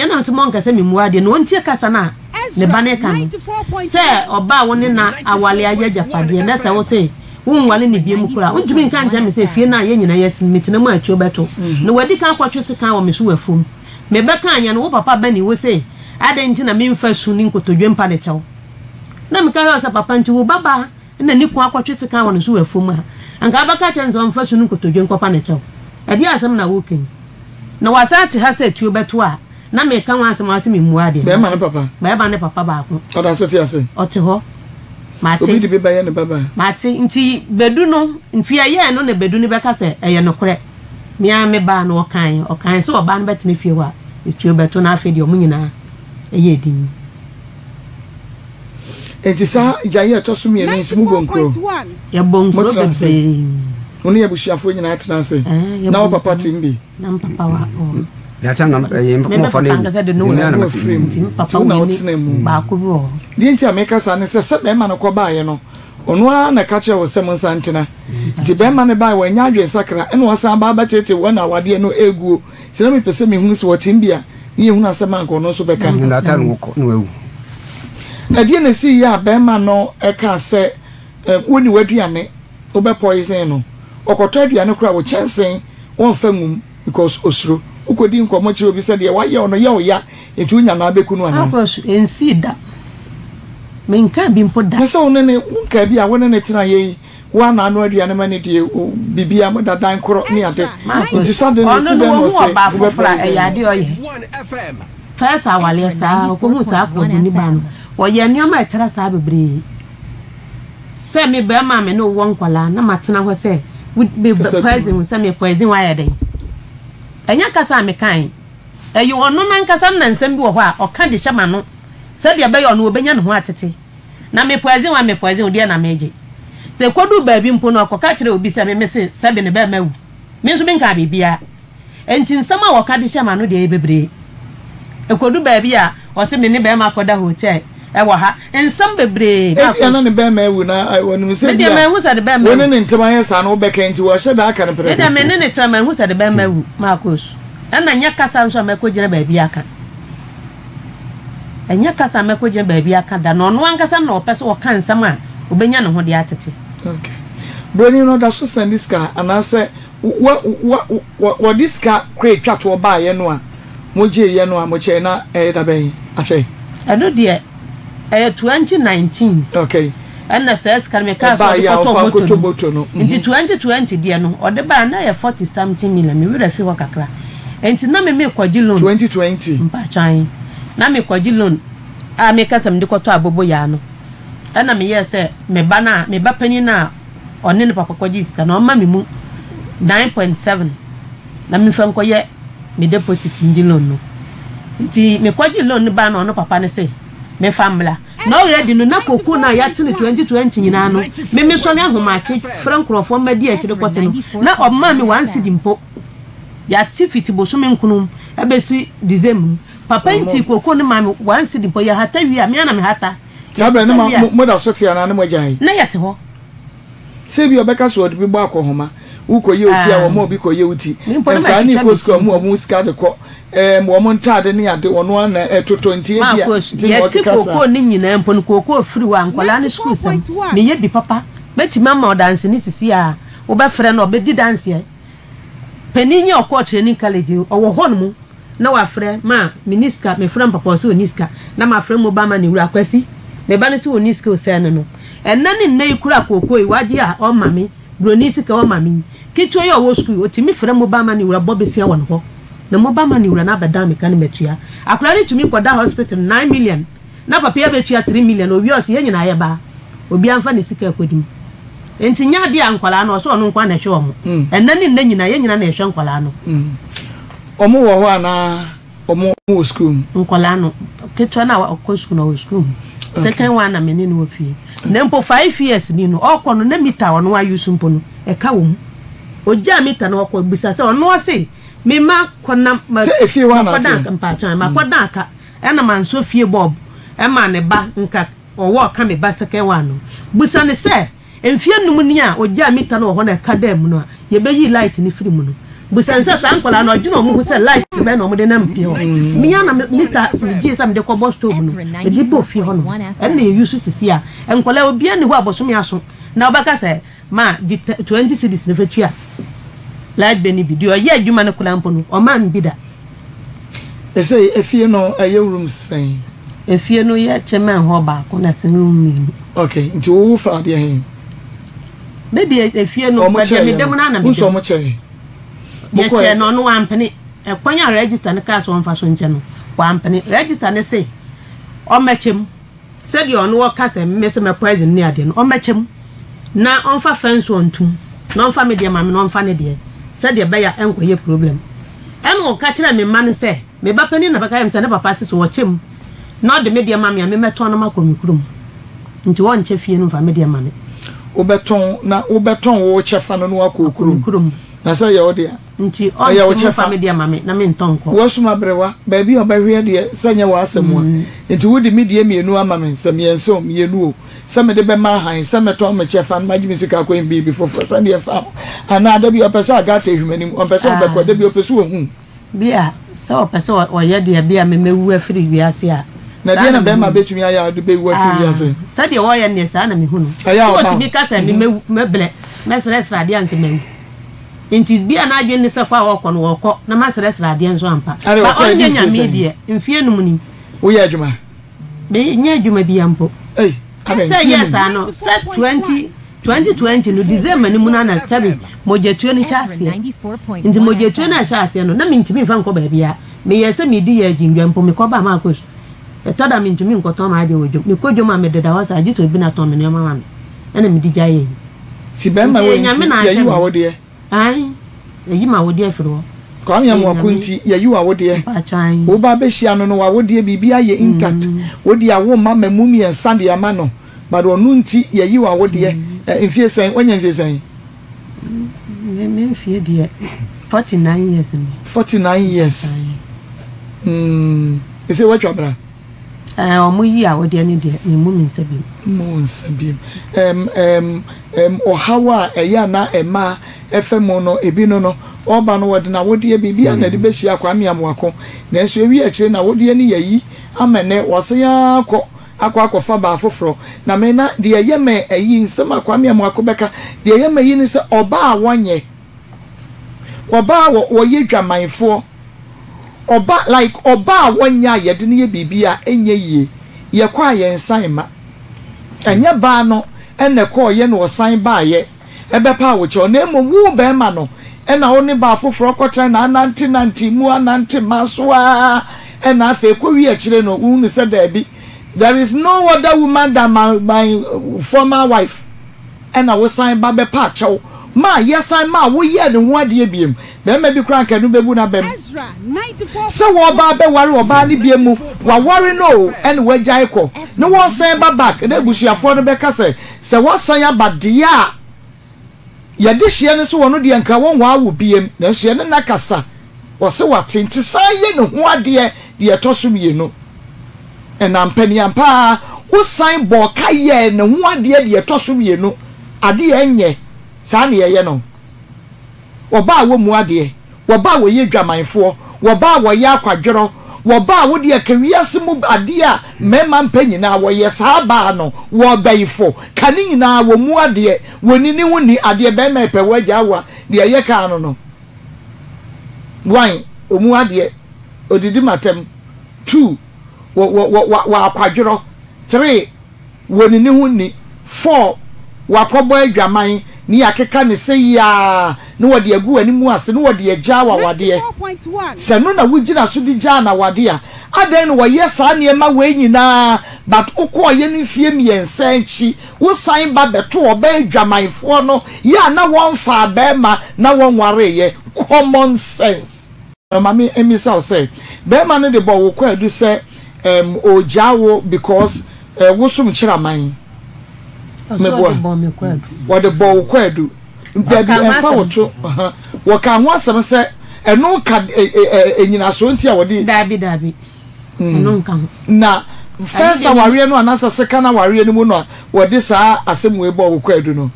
na so mon kasa mi muade no ntie kasa na ne ba ne kan se oba wo ne na awale ayeja fade na se wo se wonwale ne biem kura wontumi kan je me se fie na ye nyina yesin metene mu atuo beto no wadi kan kwatwe se kan wo me so wafum me beka anya no wo papa bani wo se adenji na memfa su ni nkotodwempa de chawo na me ka yo se papa nti wo baba na ni kwa kwatwe se kan wo no so wafum ha anka baka cha nzo mfa su ni nkotodwempa pa ne chawo ade asem na wo ken na wasate ha se atuo beto a na me ka wan asem ase me muade be ma ne papa ba ko oda so ti ase ote ho mate obi de be ba ye ne baba mate nti bedu no mfia ye no na bedu ni beka se eye no kore mia me ba no okan so oba no betene fie wa etuo beto na afi de omunyina eye din enti sa jaye to so mi eni simu bonkro ya bonkro bebe oni ya bushafo nyina atena se na wo papa timbi na papa wa ya cha na mo fa na papa woni ba ko bi o di nti ameka sa ne se be ma no ko ba ye no ono a na ka che wo se mo santena nti be ma ne ba wo nya adwen sakra ene wo san ba ba tete wo na wade no eguo se na me pese me hu se wo timbia ni hu na se man ko no so be ka na ta no ko no ewu ade na si ya be ma no e ka se woni waduane wo be poison no okoto aduane kura wo chensen won fa ngum because osuro ukodi nkomo chi obi se de wa ye ono ye oya etu nya na abeku no ana akos ensida menka bi mpoda kese onene unka bi a wonene tena ye wa na anu aduane mane de bibia mo dadan koro ni ade nti sade ne se be no se ba fofra eyade oye first awale sa ko mu sa ko ni ba no oye nioma etera sa bebre se me be ma me no won kwala na matena ho se be president se me president wa ye den enya kasa me kan eyi ono na nkasa na nsem bi wo ho a oka de hyema no se de be yo no obenya ne ho atete na me president de na meje te kodu ba bi mpo no akoka kire obi se me mese se be ne be mawu me nso be nka bibia enti nsem a woka de hyema no de bebre ekodu ba bi a o se me ne be ma koda hotel e wo ha nsem bebre ba ko na ne be mawu na wonu se de me hu se de be mawu wonu ne ntema ye sa no be kan ti wo hye da aka ne pre de me ne tra me hu se de be mawu makos ana nya kasa nso me ko gina ba bi aka enya kasa me ko gina ba bi aka da no no ankasa na opese wo kan nsem a obenya ne ho de atete okay broni no da so sandiska anase what this car create chat wo ba ye no a mo je ye no a mo che na da ben a che ado de 2019 okay ana says kan me ka so to moto no nti 2020 de no ode ba na ye 40 something million me we fi ho kakra enti na me kwaji loan 2020 mpa chan na me kwaji loan a me kasam de koto abobo ya no ana me yese me ba na me ba pani na one ne papa kwaji sta na o ma me mu 9.7 na me fa nkoye me deposit nji loan no nti me kwaji loan ba na ono papa ne se me famla na already no na koku na ya tene 2020 nyina no me so ne ahomache frankrofo ma di akire kote no na o ma me 1 cedi mpo ya tifiti bo so me nkunu abesi dizem papa nti koku ne ma me 1 cedi mpo ya hata wi a me na me hata ya bra ne mo da so tia na ne mo jan na yete ho se bi obeka so odi bi gba akohoma ukoye oti a wo mo bi koye oti nka ni ko sko mu ska de ko mo mo ntade ne ade ono na etoto ntie bia ti koko ni nyina mpo no koko firi wa nkwala ne school sam me ye bi papa beti mama o dance ni sisi a wo be frɛ no obedi dance ye peninyi okọ training college owo ho no mu na wa frɛ ma minister me frɛ papa so niska na ma frɛ mo ba ma ni wura kwasi me ba ne so niska o sɛ no enna ni nne ikura koko i waje a o mami broni sika o mami kicho ye owo school o ti mi frɛ mo ba ma ni wura bobesia won ho na mo ba ma ni wura na beda me kan metua akura ni tumi koda hospital 9 million na papa ya betua 3 million obi o se ye nyina ye ba obi anfa ne sika akodim enti nya de ankwala na so no nkwa na hwe omo enna ni nna nyina ye nyina na hwe nkwala no omo wo ho ana omo wo school nkwala no ketwa na akọ school na wo school second one na me ni no fie na mpo 5 years ni no okọ no na mita ono wa use mpo no e ka wo mu oja mita na okọ gbisa se ono ase me ma kona ma se efie wa na ate mpa chan ma koda aka e na man so fie bob e ma ne ba nka owo ka me ba second one no busa ne se enfie num ni a oja mita na ho na ka dem no ye be yi light ni firi mu no busa nse san kwala na ojuno mu se light be na mo de na mpie ho miya na mita ji sam de ko boss stove no e di bo fie ho no e na ye use sisi a enkwala obi ani ho aboso me aso na obaka se ma 20 cedis ne fetua light beni video ye adwuma ne kula mpo no o ma mbida ese efie no aye room sen efie no ye chairman ho ba ko na sinu mi okay nti wo fa de hen be de efie no ba de me dem na na me so mo che ye che no no wampene e kwanya register ne ka so on fa so nche no wampene register ne se o mechem se de ono wo ka se me se me poison ni ade no o mechem na on fa fence on tum na on fa me de ma me no on fa ne de se de be ya enkoye problem eno ka kira me man se me ba pani na ba ka yem se ne papa se so wo chem na de me de ma me meton no makomikurum nti won che fie no fa me de ma me wo beton wo chefa no akọ okurum na say ye ode nti on ti family dia mame na me ntonko wo suma brewa ba bi obahwe de sanya wa asemu nti wodi me de mienu ama me se me enso mienu o se me de be ma han se me to me chefa na magimi sika ko bi bi fofo se de fa ana da bi opese agata hwemanim opese obekọ da bi opese wo hu bia se opese o ye de bia me mewu afiri wiase a na dia na be ma betumi aya de be wu afiri wiase se de wo ye ne sa na me hu no so ti bi ka se me meble mesresra de anse mewu nti bia na adwen ne se kwa wokọ no wokọ na masresra de enso ampa ba onye nya media mfie num ni wo ye adwuma be nya adwuma bia mpo say yes ano set 2020 no December ni muna na 7 mojetuo ni chase nti mojetuo na chase no na mintimi mfa nko ba bia me yese me di ya jingwa mpo me ko ba ma akos etoda mintimi nko to ma de wojo me ko joma me deda wasa agito bi na to me ma ma na me di jaye si be ma we ya yi wa wode ai yi ma wode firo ko am ya mo akunti ya yi wa wode wo ba be hia no wa wode bibia ye intact wode awo ma mamumi ensa de ama no but onu nti ya yi wa wode mfie sen onye mfie sen me mfie de 49 years 49 years ese wa twabra omo yi a wode ne de ni mu nsabi o hawa eya na ema efemo no ebi no oba no wode na wode bibia na de beshi akwa miamwako na eso ewi akire na wode ne yayi amene woseya akwa fa ba foforo na me na de ye me ayi nsem akwa miamwako beka de ye me yi ni se oba a wonye oba wo ye dwamanfo oba like oba a wonya ye de ne ye bibia enye yie ye kwa ye nsan ma enye ba no ene ko ye no san ba ye ebe pa wo che na emu be ma no ena oni ba foforo kwatra na nanti mu ananti masoa ena afa ko wi akire no unu se da bi there is no other woman than my former wife ena wo san ba be pa chew ma yes I ma wo ye ne ho ade biem be ma bi kran kanu bebu na bem se wo ba be ware oba ne biem mu wa ware no ene wa jai ko ne wo san ba back na busuafo no be ka se wo san ya ba de a ya de hie ne so wono de nka won wa wo biem na hie ne nakasa wo se wate nti san ye ne ho ade de to so mienu ena mpani ampa wo san bo ka ye ne ho ade de to so mienu ade enye sa na ye no oba wo mu ade oba wo ye dwamanfo oba wo ye akwadworo oba wo de akawiase mu ade a mema mpanyina wo ye sa ba no wo bayifo kane nyina wo mu ade woni ni woni ade be mepe wagya wa de ye ka no one omu ade odidi matem 2 wo akwadworo 3 woni ni woni 4 wakobo adwaman ni akeka ne se ya no wode agu ani mu ase no wode agya wa wade se no na wugina so di gya na wade a adan no woye sa ne ma we nyina but ukoye ne fie miensa nchi wo san ba beto oba adwamanfo no ya na won fa ba ma na won ware ye common sense mama emisa say be ma no de bo wo kwadu se ojawo because wo sum chiraman what the ball kwadu baby and fawoto waka ho asem se eno ka enyina so ntia wode dabi eno nka na first aware no anasa second aware no mu no wode saa asem we ball kwadu no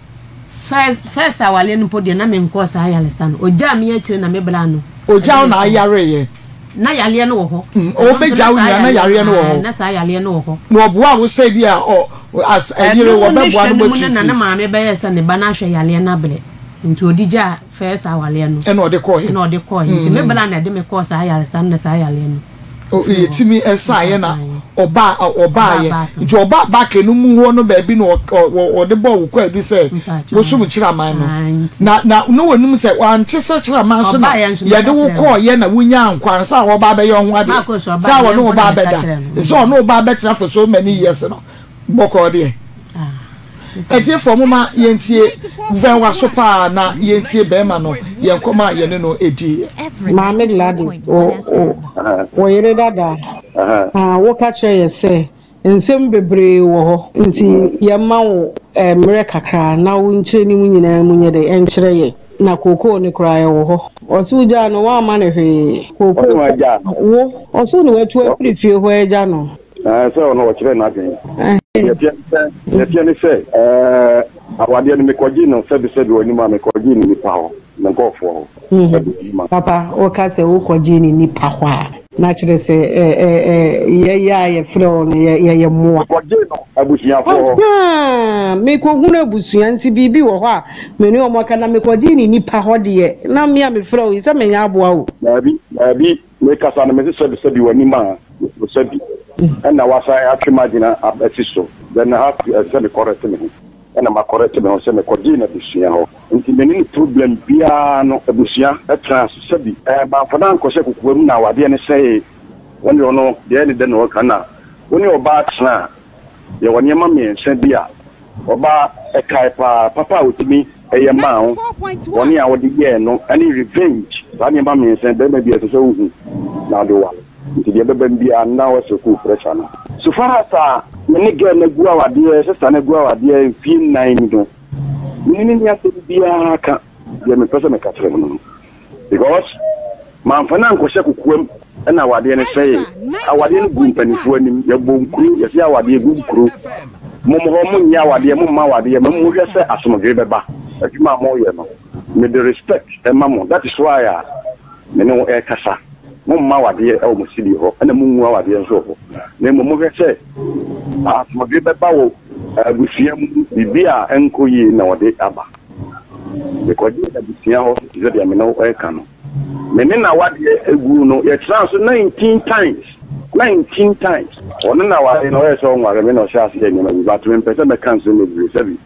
first aware no podi na me nko saa yale san oja me akire na me bla no oja na ayare ye na yale no wo ho o be jawu na yare no wo ho na saa yale no wo ho no oboa wo say bia as anyire wo be boa no mo na ma me be yesa ne ba na hwe yale na bele nti odija first awale no e no de ko nti me bela na de me ko saa yale san na saa yale no o yetimi esa ye na oba ye nti oba back no mu ho no ba bi no o de bo wo kwadu se wo sum chiraman no na no wonum se wan chisa chiraman so na ye de wo ko ye na wunya ankwan sa wo ba be ye ho ade sa wo no ba be da so no ba be tra for so many years no boko de etie formuma yentie ven wa so pa na yentie be ma no yenkoma ye ne no edi Mohammed Ladi o yere dada wo ka che se nsem bebre wo ho nti ye ma wo mere kakra na wo nche ni mu nyina mu nye de enkyere ye na koko ni kura wo ho osu ja no wa ma ne hwe koko wo osu ni wetu afiri fie ho eja no so no wo kire na den ye pia ni se awade ni mekoji no sebi woni ma mekoji ni nipa ho na gofo ho papa o ka se wo koji ni nipa ho a na kire se ye fro no ye moa koji no abusia fo me ko hunu abusia nti bibi wo ho a me ni o mo ka na mekoji ni nipa ho de na me a me fro yi se me nya aboa wo abi me ka sa na me sebi woni ma sebi and now I imagine so then I have to send correct me and I'm correct me send coordinate busia nti meni problem bia no busia e trans sabi ba for dan ko se kukuwa na wade ne say when you know the end no kana woni oba tna ye woni ma me se bia oba e kai papa otimi e ma ho woni a wode ye no any revenge ba ne ma me se be bia so hu na do wa nti de beba bia na wa se ku pressure na so far as many girl na gua wade sister na gua wade fin 9 do ni ya se bia ka ye me pese me ka tere no because man fa na nko se kukuam na wade ne say awade ne bu mpanifu anim ye bonkuru ye se awade gu nkuru mo nya wade mo ma wade mo hwe se asomdwe beba adwuma mo ye no me the respect e mamo that is why me no e kasa mo ma wade e o mo sidi ho na mo nwa wade nso ho na mo hwe se asomdwe beba wo abufiam bibia enkoyi na wade aba because the busia ho is the me no e kan meni na wade egu no ye trans 19 times ono na wade no e so nware me no sha ase ni ma but me pese me cancel me bi sabi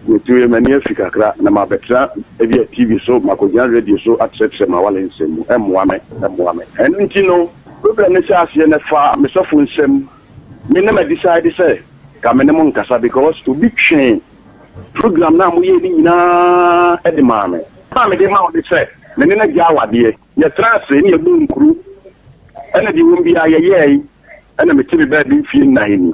we tu mani Africa kra na ma betra e bi TV so makojan radio so atse ma wala nsem emwa me enti no problem ne sha ase ne fa me sofo nsem me na ma decide say ka me ne mo nkasa because to be train program na mo ye ni na e de ma me de ma o de say me na gya wade ye trans ni e bu nkuru ana di wumbi ayeye ana me tibi ba bi fi nine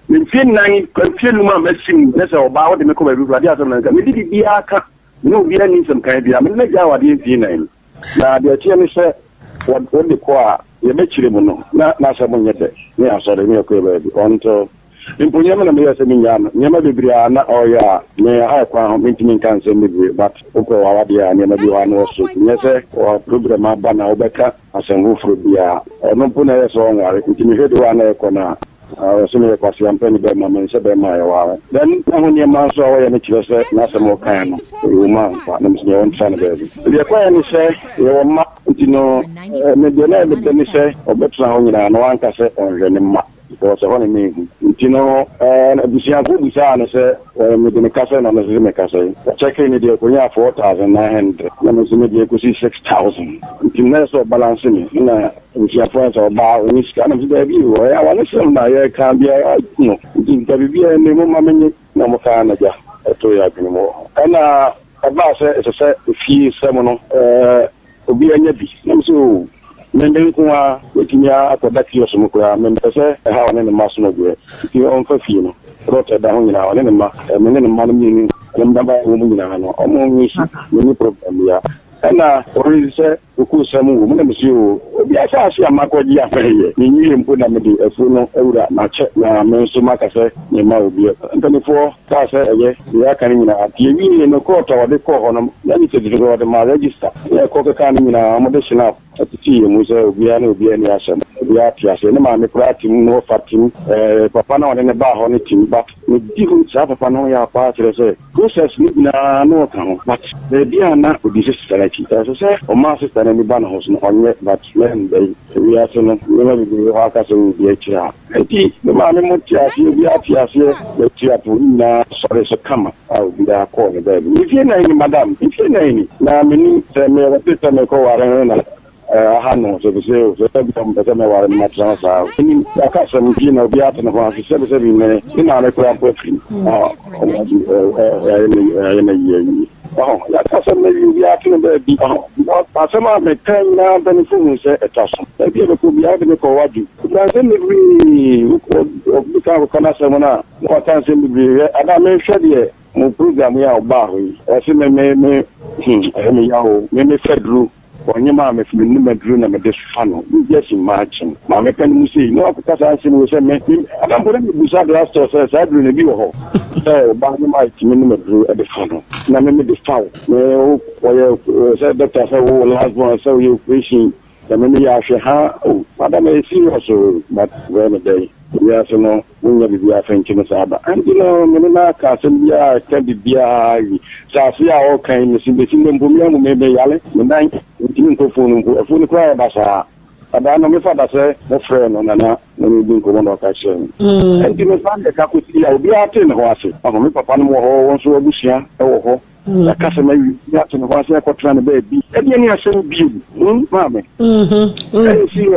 ni fi nine kan fi luma masim nesa oba wo de me ko ba bi wade asem na me di bi aka no bi ani sem kan bi me na gya wade fi nine na de tie me say wo de ko a ye me chire mu no na se mo nyete ni asore me ko ba bi onto impunya me na me yase minya nyama bibria na oya me ha kwa ho mintin kan se me bi but uko wa wade ya nyama bi wa no so nyese o program aba na obeka asengu fro bia no puna yeso onware ntimi hedo wa na ko na so me kwa si ampani be ma men se be ma ya wa then ho nyama so wa ya ne chire se na se mo kan no o ma pa na mse won tsan be bi ye kwa ya ni se ye o ma ntino me de na me de ni se obetra ho nyina no anka se onhwe ni ma because on me ntino abusia ko busa na se me de kasa na me me kasa check in de ko nya 4900 na me se me de ko 6000 ntino so balance ni na abusia friends or ba ni ska na de bi o ya wala se na ye kan bia no ntinta bi bia ne mo ma me na mo ka na ja to ya bi mo ana aba se fi se mo no obi anya bi na so mende kwa wetimia akoda kiyoso mukura mempese ha one ne maso no gwe ti on fa fi no rota da hunyina one ne ma mene ne ma ni ndamba wo munyina no omo nyishi ni problem ya na orise ku samu wo mene msiu obi asa ase amakoji afeye ni nyire mpo na mede afu no ewura na che na menso makase ni ma obi ntanifo ka se eye ya kan nyina atie wi no ko to wode ko hono ya ni tedi do wode ma register ya ko ka kan nyina amode shina ati mu se obi ani asem obi atiase ne ma me prati no fatim papa na wode ne ba ho ne tim but ni dihu sa papa no ya pa tirese process ni na no kan but the dia na odi se strategy so se o ma se tane ni ban house no onye but men dey we are so no we ma bi ha ka so bi echa eti me ma me mo tiase obi atiase le tia pu na sore so kama au bi da ko ne be ni fi na ni madam ni fi na ni na me ni se me wa te me ko wa na hano so se tabi tam pese me ware ma transa ni aka so mi na obi ata na fa se bi me ina na ko ampo fi ya ka so me bi ata na bi pa se ma me kan na bani fu se etaso e bi be ko bi ata ne ko waju na se me bi obi ka ko na se mo na ko tan se mi bi ada me hwe de mo program ya oba ho e se me me yaw me fedru onye ma me fi me madru na me de fano just imagine ma me kan mu sei no akota sa se no se me adam bole me busa de asto se sa dru ne bi wo ho ba ni ma ti me madru e de fano na me de fawo me o se doctor say wo last one so you fishing the me ya hwe ha o madam e serious but when day ya so no wunya bi ya fanki na saba and you know me na ka san ya ka bi ya sa fi ya o kan ni sin be sin mbo mi amu me be yale me dan tin ko fonu kwa ba sa ada no me fa da se mo frɛ no na me bi ko mo ka che and you know fan de ka ko ti ya obi ate ne ho ase ama me papa no mo ho won so abusia e wo ho la kasa ma ya to no ho ase ko tra ne ba bi e bi ni asem bi mama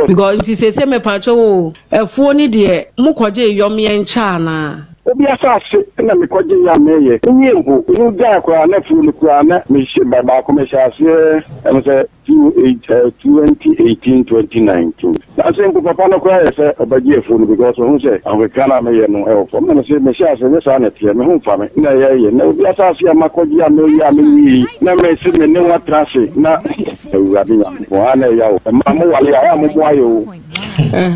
because you say me pacho efuo ni de mu koje yom ye ncha na obi asase na me koje ya meye nyi mbo nu da kwa na fu ni kwa na me shi ba ko me sha se em se 2018-2019 na se mbo papa no kwa se obaji efu ni because who say Africana me ye no e for me se me sha se ne sa na tie me hu fa me na ye na obi asase ya makoje ya me yi na me se me ne wa trase na ewurabi ya bo ana ya o ma mo wale ya mo mo ayo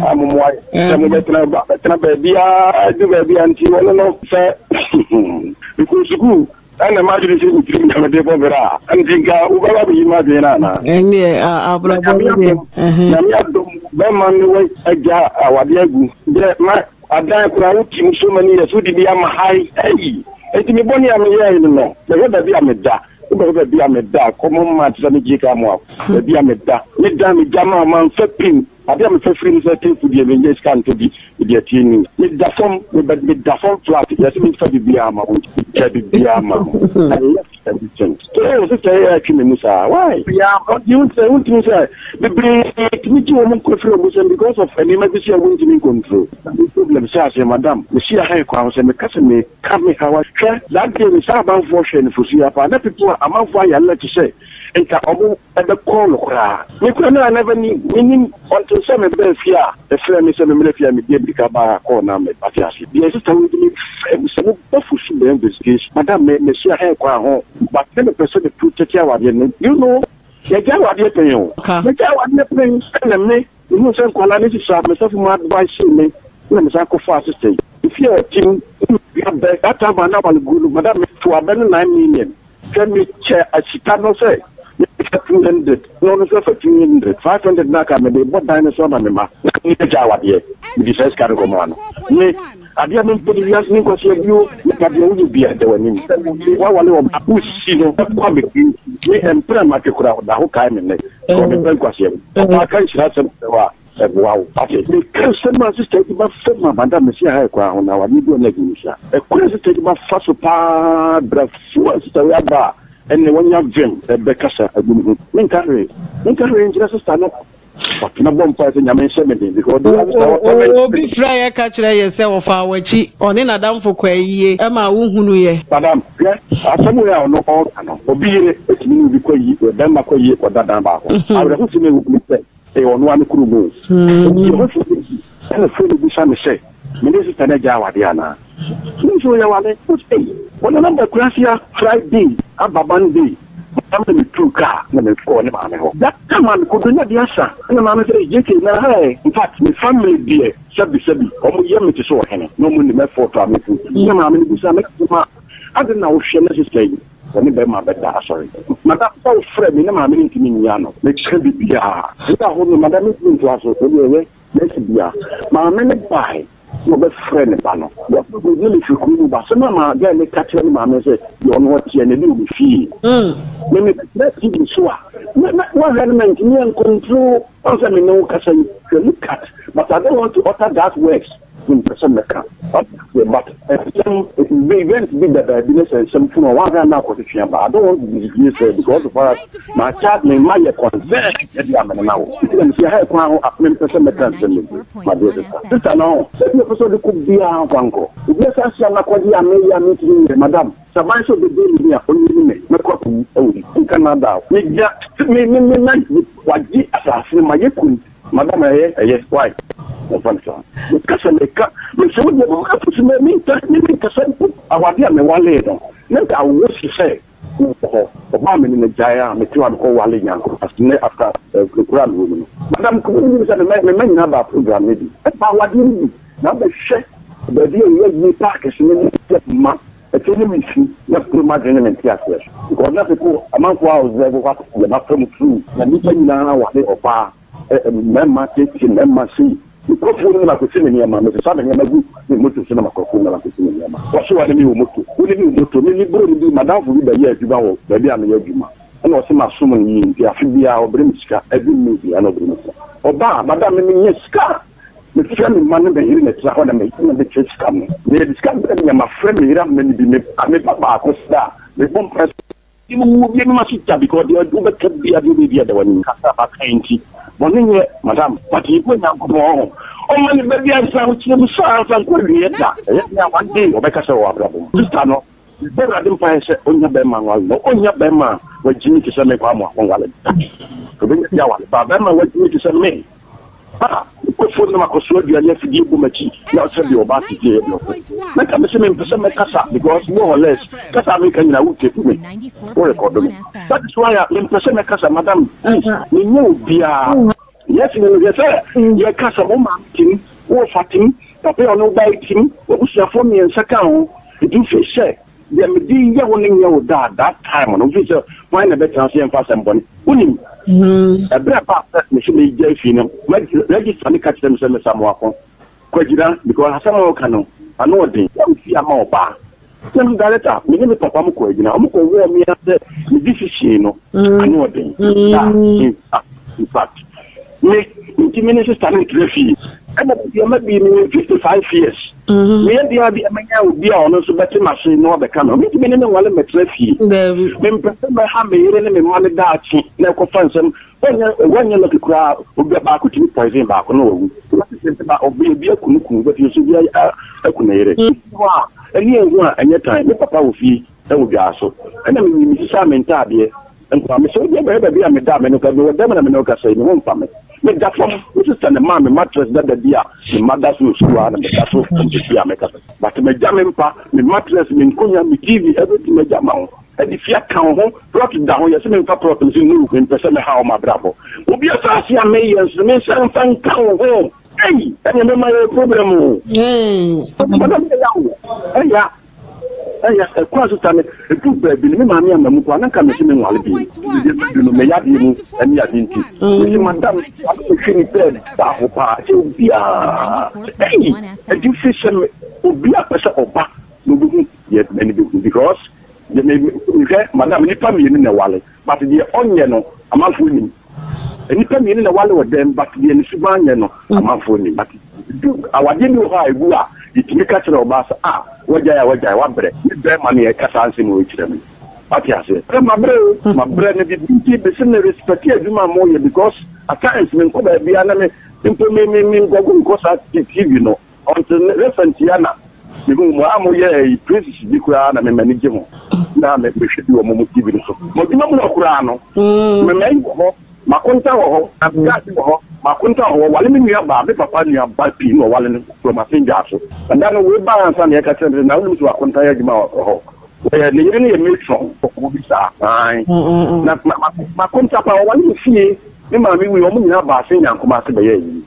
amu mo ayo se mo betna ba bia du ba bia nti no say because ku ana majuri se ku tiri na de bobera andinga ubaba bi majuri na abla bobe na mi adom be man ni we aja awade agu de ma adan kura wuti muso mani ya so di bia ma hai enti mi boni am ye no de da bia me da ubaba bia me da komo ma tsa mi jika mo bia me da ni da mi jama man fe pin abi am fe free se tin fudi be nge scan to di tini ni da fam flat yes mi fa bia ma won bia ma everything so so say I can musa why yeah you say the brain me ti woman ko free musa because of any medicine won to me control the problem say madam me see how kwa say me kase me come how share that day me say ban for share for see apa na people am for ya let say nka omo e be call kra me kra na never ni until some be fear the friend me say me fear me dey bika ba call na me party asi the sister we me so no fusu be investigation madam me see how kwa ho but the person the put take our you know ya ga wa dey pen o me ga wa dey pen na me you say kwala ni sisa me say my advice me na me say ko fa sister if you team you be that time na wal gulu madam me to abenu 9 million can me chair a chitano say 200 no so for 200 500 na ka me dey but dinosaur na me ma ni ja wa dey di first card ko ma no me adia me put the ni ko se bio ka dey wu bi ade wani wa wale o bu si no ko be ni empra ma ke kura da ho kai me ne ko me pen ko se ba kan shira se wa wow ate me kan se ma sister ti ba fe ma banda me si ha ko ho na wa ni do na gi sha e ko sister ti ba fa so pa bra fu sister ya ba and when you have dream be kasa agu min karre njira sister no na bom pa se nyame semede because obi fra ye ka kire ye se wo fa wachi oni na damfo kwa yie e ma wo hunu ye madam ye asamu ya no ko ano obi ye etimi bi kwa yi e dan ma kwa yi ko dadan ba ko awre hu timi wo se e onu an kuru bo ye ho fu ana fu bi sa me se me ne sister na ja wade ana so ya wale wala number Gracia Friday ababan day am me tuka na me ko ne ma me ho that man ko do nya dia sa na ma me say jeke na hai in fact me family there sabi omo ye me so hene no mo ni me photo am fu na ma me ni bisa me ma ade na wo hwe na sister yi oni be ma be da sorry mata so frɛ me na ma me ni ntimi nya no me ka bibia ita ho no madam me ntu aso ko ye yes bia ma me ne bai no be friend ba no what we really feel cool ba so ma ga me catch ni ma me say you know what you need to feel me that thing so what element me and control also me no ka say look at but I don't want to utter that words in person me can but some events be that business and some for one na ko twa ba I don't want to disgrace because of my child me my concern e dia me na wo me say ha kwa ho me person me can send me my dear sister no me person de ku bia kwanko we say sia na ko dia me ya me tin madam saban so de ni a oni me ko ku e Canada me ja me na waji asase ma ye kun madam yes why because me so de mo ka fu me kasa awade me wale no na ka wo si say Oba me ni jaya me ti wa ko wale nyanko asne after program wo. Madam ko ni say me nyina ba program ni bi. E ba wadi ni na be hwe ba di ye park ni ma etini mi fi na program agreement ya so. Ko na ko amanfo a oze ko kwa na from true na ni nyina wale oba memma tete memma si. Ko fu na ko sini ni ma me sa na magu ni moto sina makoko na ko sini ni ma. Wa so wa ni moto. Uni ni moto ni libro ni madam fu bi ya aduma wo ba bi am ya aduma. Ana o se ma so mo ni ndi afi bia obrim sika ebi mi bi ana obrim sika. Oba madam ni nye sika. Me fi mi man be hiri na tra ho na me na be sika mo. Me sika be na ma frame hira me ni bi me ba ko sta. Me bom press imu bi ma sita because they do be tabi adu bi da wani kasa ba kainti. Bonye madam pati ko nya ko mo o mani be bia sa o chi mu sa ko ri eta ya one day o be ka se o abrabo sister no be radin pa se onya be ma wa no onya be ma wa jini ki se me kwa mo akon wale ko be ya wale ba be ma wa jini ki se me ko fo na ko so dia ya fidi bu machi na o se bi o ba ti je no na ka me se me pese me kasa because more or less kasa me kan na wuke fu me o record me that is why me pese me kasa madam ni nyu bia yes ni ye say ye kasa mo ma tin o fatin papa ono ba tin o busia fo me nsaka ho do fe share ye me di ye woni nye o that time no fi say why na better say em fast em boni uni ebra pa me se me je fi no register ni ka tell me say me samo akon kwajira because asamo kanu ano odin o fi ama oba sem director me ni papa mo kwajina o mo ko wo me say me decision no ano odin in fact me minister standing traffic and you might be 55 years me dia bi amanya obi a ono so beti machine no be kan me me wale me traffic me person me ha me yire ne me mo ne daachi na ko fansem wanya no kura obi ba ko timi poison ba ko no wu ba obi akunu be so bi akuna yire wa eni enhu a anya time me papa wo fi e wo bia so na me sisa menta de enko me so bi be a me da me no ka do dem na me no ka say no mfa me da from this is the man me mattress that the dia me mother so and me da so from the dia me ka but me jam mpa me mattress me nkonya me TV everything me jam ho e di fia kan ho plot down yes me nfa plot so no ko person me how ma brabo obi asasi a me yes me san fan kan ho hey any me my problem madam ya ya kwa so tane etu baby me ma me amamu kwa na ka me me nwale bi no me ya di mu ani ya dinti me madam ko fini bed ta ho pa ti bia hey e di fisher obi a pesa oba no bi yet many because the me madam ni pa me ni na wale but the onye no amanfo ni ni pa me ni na wale with but the ni subanye no amanfo ni but awade ni ho aibu a itimi ka kire oba sa wajaya wabre be mani e kasa ansi mo kire me ati ase mabre ne bi be sin respect aduma mo ye because at times me ko ba bia na me gogo ko sa TV no until recent yana me mo amo ye princess bi kura na me manage mo na me hwedi wo mo TV so mo di mo kura no me mai ho makonta ho abgati ho makonta ho wale me nua ba be papa nua ba pi no wale no from messenger so and then we balance am ya ka tell na we so akonta ya gima ho we ne yene ye metron ko bi sa ai na makonta pa wale fie me ma mi we o mu nyina ba se nyankoma se be ye yi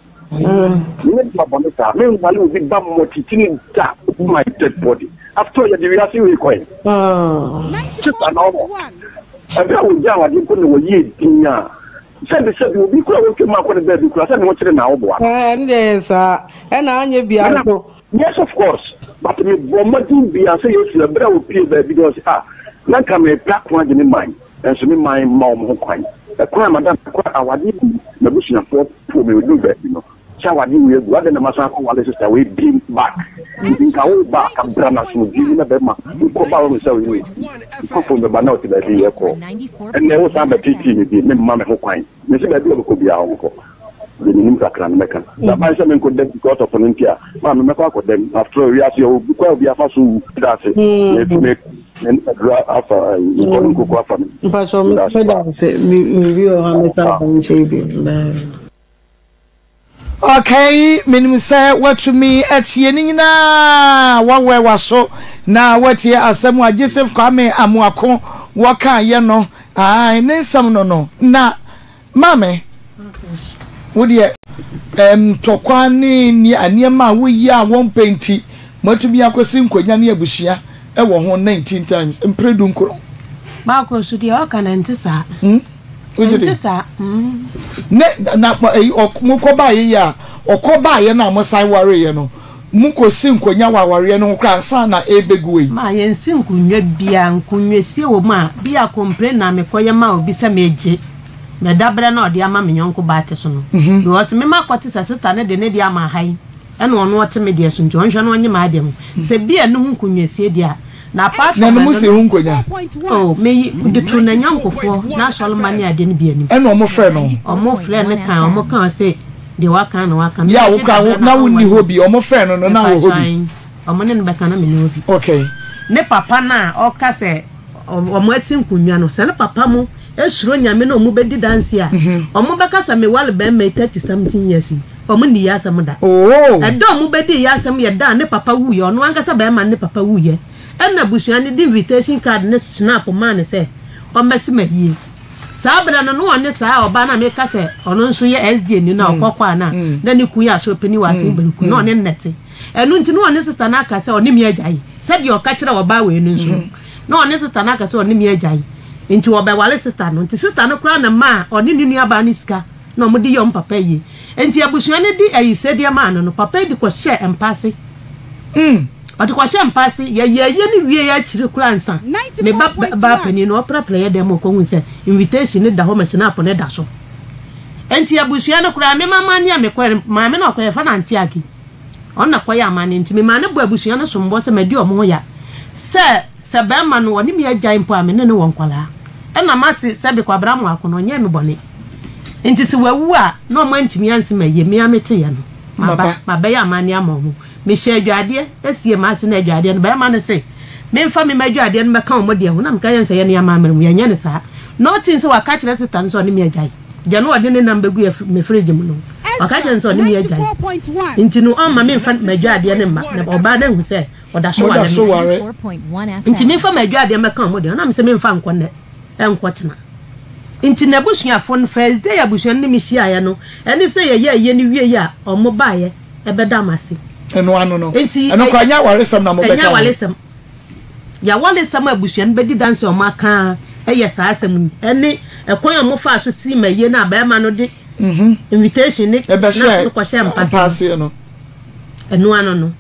me ba bonita me wale obi ba mo titini da my dead body after ya we are see we coin abia wo ja wade ko ne wo ye tinya sabe obi kura wo ke ma ko ne be bi kura sabe wo kire na wo boa ndesa na anya bia so yes of course but me bomadi bia say you feel abia wo pie be because na ka me black one de me mind and so me mind ma mo kwan e kwa madam kwa awade na bushina for me do be you know chawadi we go ade na masa ko wale sister we beam back nka wo back brana so bi na be ma ko ba wo so we ko fo be ba na o ti be ye ko en ne wo sa be titi ni bi me ma me ho kwan me se be bi ko bia ho ko ni nim ka kran me kan da ba se me ko dem because of volunteer ma me ko dem after we ask you ko bia fa so that me en afa ko ko afa me pa so me da se mi bi o ha me sa ko nche bi okay minimum say what to me etie ni nyina wawe waso na watie asemu a Joseph Kwame Amuako waka ye no ai ne nsam no na mame wo de tokwa ni aniema wo yi a won penti matumi akosi nkonya ne abusua e wo ho 19 times empredu nkoro ba ko su de o kana ntisa ntisa ne na mukoba ye ya okoba ye na mosan ware ye no mukosi nkonya waware no kra nsa na ebegui ma ye nsi nkunwa bia nkunwa sie wo ma bia complain na mekoye ma obi se meje me dabra na odi ama me nyonko ba te so no because me ma kwati sister ne de ne dia ma hai ene ono ote me dia so njo nhwe no onye ma adem se bia no nkunwa sie dia na pass na mu se nkonya oh me de tru na nyankofo na solomani ade ne bia ni ene omo frɛ no omo frɛ ne kan omo kan se de waka na waka ya wo ka na wonni hobi omo frɛ no na wo hobi omo ne be kan na me ni hobi okay ne papa na o ka se omo asi nkunwa no se ne papa mo esuro nyame na omo be di dance a omo be ka se me wal be me 30 something years omo ni ya asem da oh edo omo be di ya asem ye da ne papa wu ye ono anka se be ma ne papa wu ye ena busua ne di invitation card ne snap man se o mesi mahie sabra no no one sa oba na me ka se ono nso ye SD ni na okokwa na na ni kun ya shopini wase beriku no ne nnete enu nti no one sister na ka se oni me agyayi se de o ka kire oba we nu nso no one sister na ka se oni me agyayi nti oba wale sister no nti sister no kra na ma oni ni nua ba ni sika na mo di yom papa yi nti abusua ne di ayi se de ma no papa di ko share empase odi kwa champasi ye ni wie ya chiri kura nsa me ba pani no opera player dem ko hu se invitation ne da ho me snap ne da so enti abusua no kura me mama ni me kwa ma me no kwa fa na anti agi onna kwa ya ma ne enti me ma ne bu abusua no sombo se me di omo ya se ba ma no oni me agya impo ame ne won kwala na ma se be kwa bra mo akono nya me bone enti se wawu a no mo antimi anse me ye me amete ya no ma ba ya ma ni amomo me share adwade esie ma se na adwade no ba ma ne se me mfa me madwade no me ka omo de ho na me ka yen se ye ne ama amere mu ye nya ne sa nothing se waka kire sister so ne me agyae je no ode ne namba gu me fridge mu no waka kire so ne me agyae nti no on ma me mfa madwade ne ma na oba na hu se oda so ware nti me mfa madwade me ka omo de na me se me mfa nkɔ ne enkɔ tena nti na busuafo no first day abusuan ne me hia ya no ene se ye ni wie ya omo baaye ebeda mase eno ano no eno kwa nya waresam na mo beka nya waresam ya waresam abusuan bedi dance o maka eye sa asem ene ekwan o mo fa so si maye na ba ma no de invitation ni na ko share mpase no eno ano no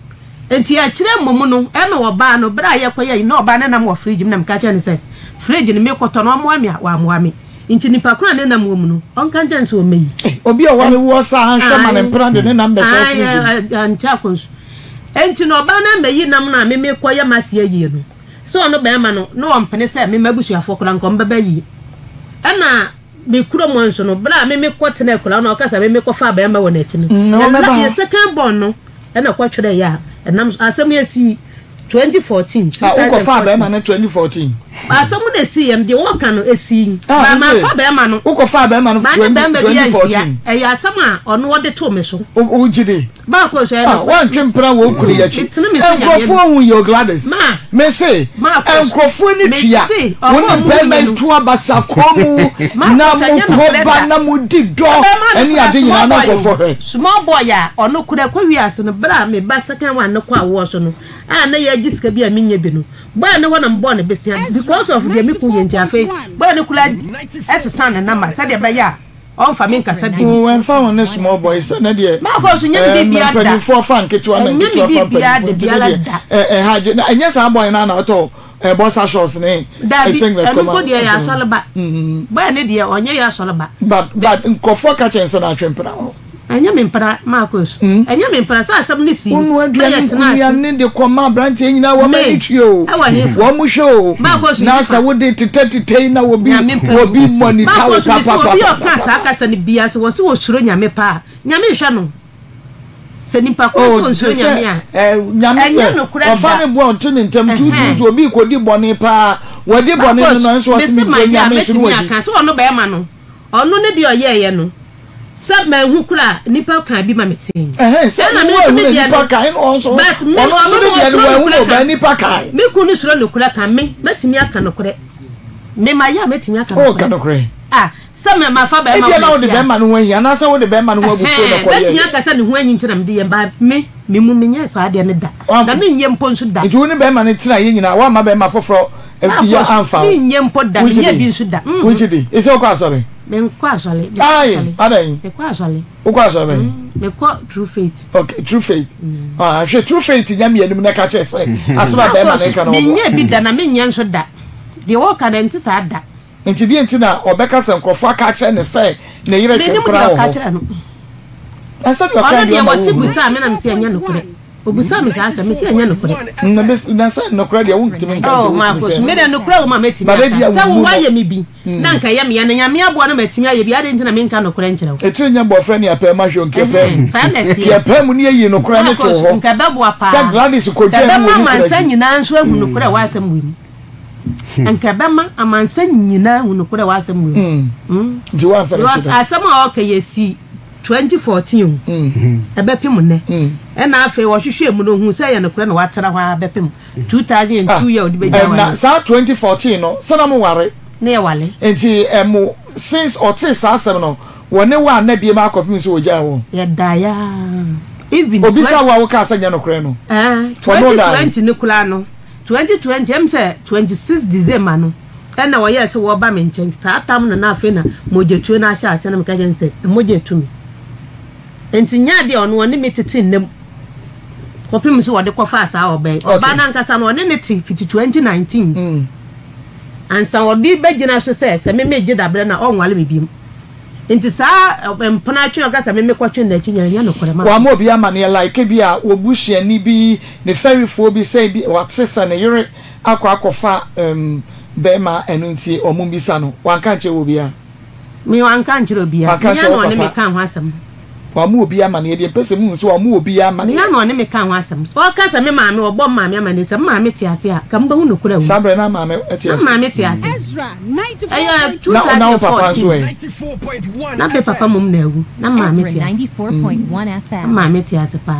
enti a kire momu no eno wo ba no bra ye kwa ye na oba na nam wo fridge na mka che ne se fridge ni me koto no mo amia wa mo ami nti nipa kura ne nam wo mu no onka nje nso o meyi obi o wale wo sa hanhwe ma ne prande ne nam be so fridge anta konsu enti no ba na meyi nam na me koye mase ayi no so no be ma no no ompene se me mabusuafo kura nko mbaba yi ana me kuro mo nso no bra me kote na kura na okasa me kofa ba ma wo na echi no na second born no ana kwa twere ya enam asem yesi 2014 uko fa ba ma na 2014 asamu na si yem de wo kan no esi ba ma fa ba ma no uko fa ba ma no 2014 ya asama ono wo de to me so o jide ba ko so ah wan twempra wo kuri ya chi enkrofo hu yo Gladys me say enkrofo ni tua woni ba ma tu abasa komu na mu koba na mu dido eni ade nyina na enkrofo he small boy ya ono kura kwa wi ase no bra me ba second one no kwa wo so no a na ya gisika bi a menye bi no ba ne wona mbo ne besia because of the me ku yenti afi ba ne kula esesa na number say de ba ya on fa me nkasa bi o en fa won small boy say na de ma ko so nya bi bia da for fan ketu ana ketu fa bia de bia da ha na enya sa boy na na to bossa shots ne single ko de ya solba ba ne de onye ya solba but nkofo ka chense na atwempra anya me mpara Marcus anya me mpara sa asam ne si unu aduane ne de koma branch nyina wo manitio wo mu show na sa wo de tete na wo bi monitor wo papa wo bi o ka sa aka sa ne bia so wo so wo suro nyame pa nyame hwa no se nipa ko so suro nyame a nyame o fa ne bo onto ne ntem tutu obi ko di bone pa wo di bone no so wo se mi nyame so wo aka so ono ba ma no ono ne bi o ye no sab ma hu kura nipa kan bi ma metin se na me bi nipa kan on so but me ono so bi ya we hu ba nipa kan me ku ni suro no kura kan me metimi aka no kure me ma ya metimi aka oh kanokre some ma fa ba ma e na wo de be ma no wan ya na se wo de be ma no wa bu so no ko ye metimi aka se ne ho anyi ntira me de ye ba me mu menye fa de ne da na me nye mpo nso da nti wo ne be ma ne tira ye nyina wa ma be ma foforo ya anfa me nye mpo da me nye bi nso da wuti di ese ko asore me ko asole ai adan me ko asole wo ko asore me ko true faith okay true faith she true faith nyam ye nim na ka che say asaba be ma ne ka no me nye bi da na me nye nso da de wo ka da nti sa da nti di nti na obeka se nkrofo aka che ne say na yire twempra wo asa do ka de wo tibusa me na me se anya no kure obusa me sa me se anya no kure na say no kure de wo ntimi nka oh ma ko me de no kure wo ma metimi sa wo wa ye me bi na nka ye me ya na nyame abo na metimi aye bi ade nti na me nka no kure nkyere wo etire nya boyfriend ya pe ma hwe nke pe ya pe mu ne yi no kure ne to ho nka ba bo apa sa Gladys ko je mu ma mansa nyina nso ahu no kure wa asem wo mu nka ba ma amansa nyina ahu no kure wa asem wo mu di wa fa asem a okay yesi 2014 ebepim ne na afi wo hwehwe mu no hu say ya no kure na watara hwa bepim 2002 ya odi beja wa na sa 2014 no sana mo ware na ye wale enti emo since ote sa asem no wone wa na bie ma akopim so oja wo ya da ya even obisa wa wo ka sanya no kure no 2020 ne kula no 2020 em say 26 December no na wo ye se wo ba me nchen sa atam na afi na mojetuo na sha ase na me ka je nse mojetumi enti nya de ono ne metete nnem kopim so wode kofa asa obai oba na nkasa no ne neti fiti 2019 ansa wode begina so se me meje dabre na onwale me biem enti sa empana twe okasa me kwatwe na chinya nya no kore ma wa mo bia ma ne like bia obuhia ni bi ne ferryfo bi say bi watsesa ne yere akofa bema enu nti omum bisa no wanka nche wo bia mi wanka nche ro bia nya no ne me kan ho asem wa mu obi ama ne de pese mu so wa mu obi ama ne ya no ne me kan ho asem o ka sa me maame obo maame ama ne se maame ti ase a ka mba hu no kura wu sabre na maame ti ase maame ti ase Ezra 94 na papa so na be papa mum na wu na maame ti ase 94.1 FM maame ti ase pa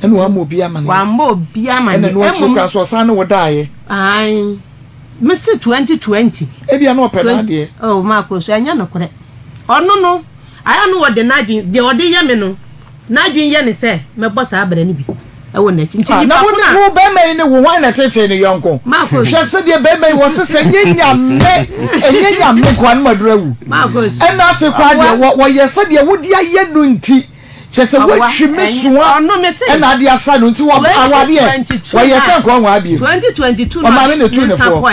enu wa mu obi ama ne wa mba obi ama ne enu wa chika so sa na wo daaye ai me se 2020 e bia na opeda de oh ma ko so anya no kure onu no aya no wode nadwin de ode ye me no nadwin ye ne se me boss abra ni bi e wo na chi nti na wo be me ne wo wan na cheche ne yonko hwe se de be me wo se se nyenya me kwan madura wu ma ko e na afi kwa de wo ye se de wo di aye no nti che se wo twi me soa e na de asa no nti wo awade e wo ye se kwa nwa abi 2022 o ma me ne tu ne fo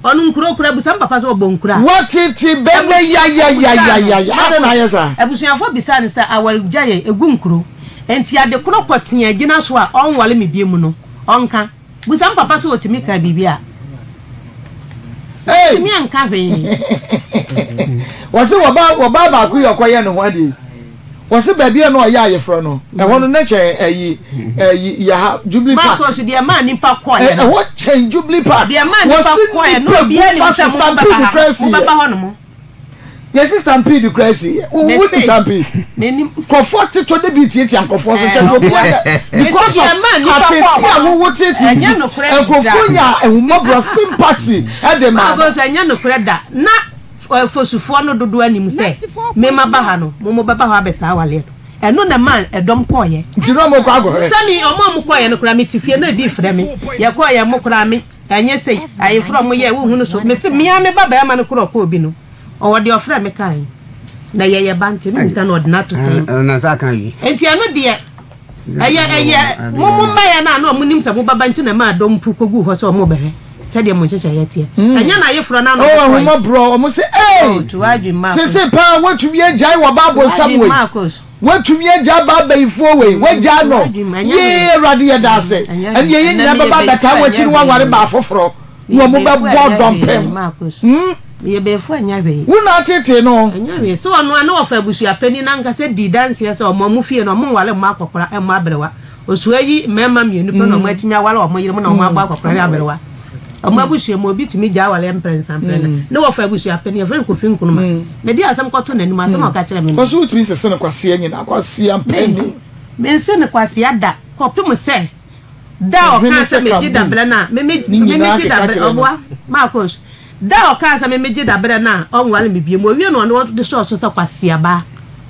onu nkuro kura busa papa so obo nkura watiti bebe ya ade na yesa ebusuafo bisa ne sa awal jaye egu nkuro enti ade kuro kwatia gina so a onwale me bie mu no onka busa papa so otimi ka bibia mi anka hwe wase wo ba ku yokoye no ho ade wase baabi no ya ayefro no e ho no na che ya Jubilee Park ma ko so de ma ni pa koye e ho chen Jubilee Park de ma ni pa koye no bia ni se mo baba ho no mo yes stampede crazy wo stampede meni comfort to de bi tie ankofo so che obi because of wo titi enkofunya ehumobro sympathy e de ma go so anya no kreda na fosufo no dodo anim se me mabaha no mo baba ho abesa wale eno na man edom koye ntiro mo kwa go sami omo mo koye no kura me tifie na bi frɛ me ye koye mo kura me anye sei ayi frɔ mo ye wo hunu so me se me ame baba ma no kura ko obi no o wode ofrɛ me kan na ye bante me nka no ordinator na sa kan yi enti ano de eye mo mba ya na no mo nim se mo baba nti na ma dom pu kogu ho so mo behwe sɛdeɛ mo hyehyɛ yɛ tie anya na ayeforo na no oh mo bro mo se se pa watumi agya wa babo samwe watumi agya baba ifo we wagya no ye rade ye dase ɛne ye nyina baba bata wachi no waware ba afoforo no mo be bo dompem ye be fu anya hwe wona tete no anya hwe so ono ana ofa busua pani na nka se di dance ye se omo mu fie no mo wale mo akokora e mo abrewa osuayi mema mienu pe no mo atimi awale omo yire mo na mo agba akokora abrewa omo abusua mo bi timi gya wale emprensa ne wo fa abusua pani e fere ko fin kunu ma me di asam kwato nanim asam o ka kire me so tumi se ne kwase anyina kwase ampani me se ne kwase ada ko pem se da o ka se me di dabla na me di dabla obwa marcos da o ka sa me meje da bere na o nwale me biem o wie no no de so so kwase aba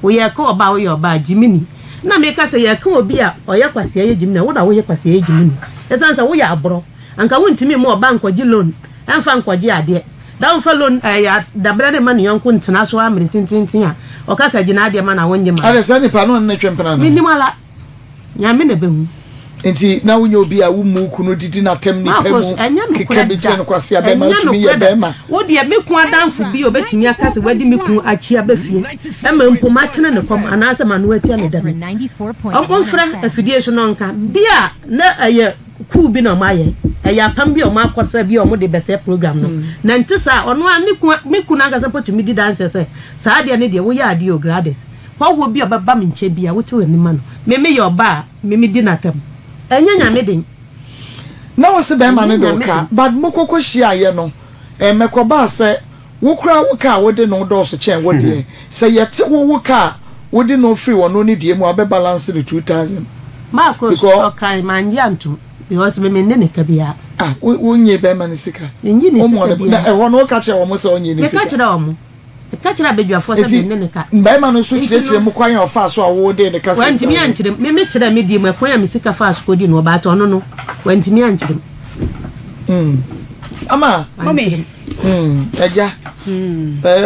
wo ye ka oba wo ye oba jimini na me ka se ye ka obi a o ye kwase ye jimini wo da wo ye kwase ye jimini esansa wo ye abro anka wo ntimi mo oba nkwaji loan amfa nkwaji ade da mfa loan ya da bere de manu yonko ntena so amre tintintin a o ka sa gina ade ma na wonje ma ale sani pa no na twempena no minimala nya me na behu enti na wonye obi a wo mu kunu didi na tem ni pemu keke bi tene kwase aba ma tumi ye be ma wo de meku adanfo bi obetumi aka se wadi meku achi abafie e ma mpo ma chene ne kom anase ma no atia ne da o mfra afidie so no nka bia na aye ku bi na ma ye ya pam bi o ma kwasa bi o mo de bese program no na ntisa ono ani ku meku na aka se potumi di dance se sa de ne de wo ya ade o grades wo bi obaba me nche bia wo te wani ma no me ye oba me di na tem enya nyame den na wo se be ma no do ka but mokoko hia ye no mekoba se wo kura wo ka wo de no do so chen wo de se ye te wo ka wo de no free wo no ni die mu abe balance the 2000 Marcos okay man yantu because me ne ka bia wo nye be ma ni sika nyi ni sika bia e ho no ka che wo mo se onye ni sika ka chira wo ka chira bedwafo se me ne ka mba ma no so chire mu kwan ya fa so a wo de ne ka se wantimi anchire me chira me di mu kwan ya me sika fa so kodi no ba ta ono no wantimi anchire ama mami eja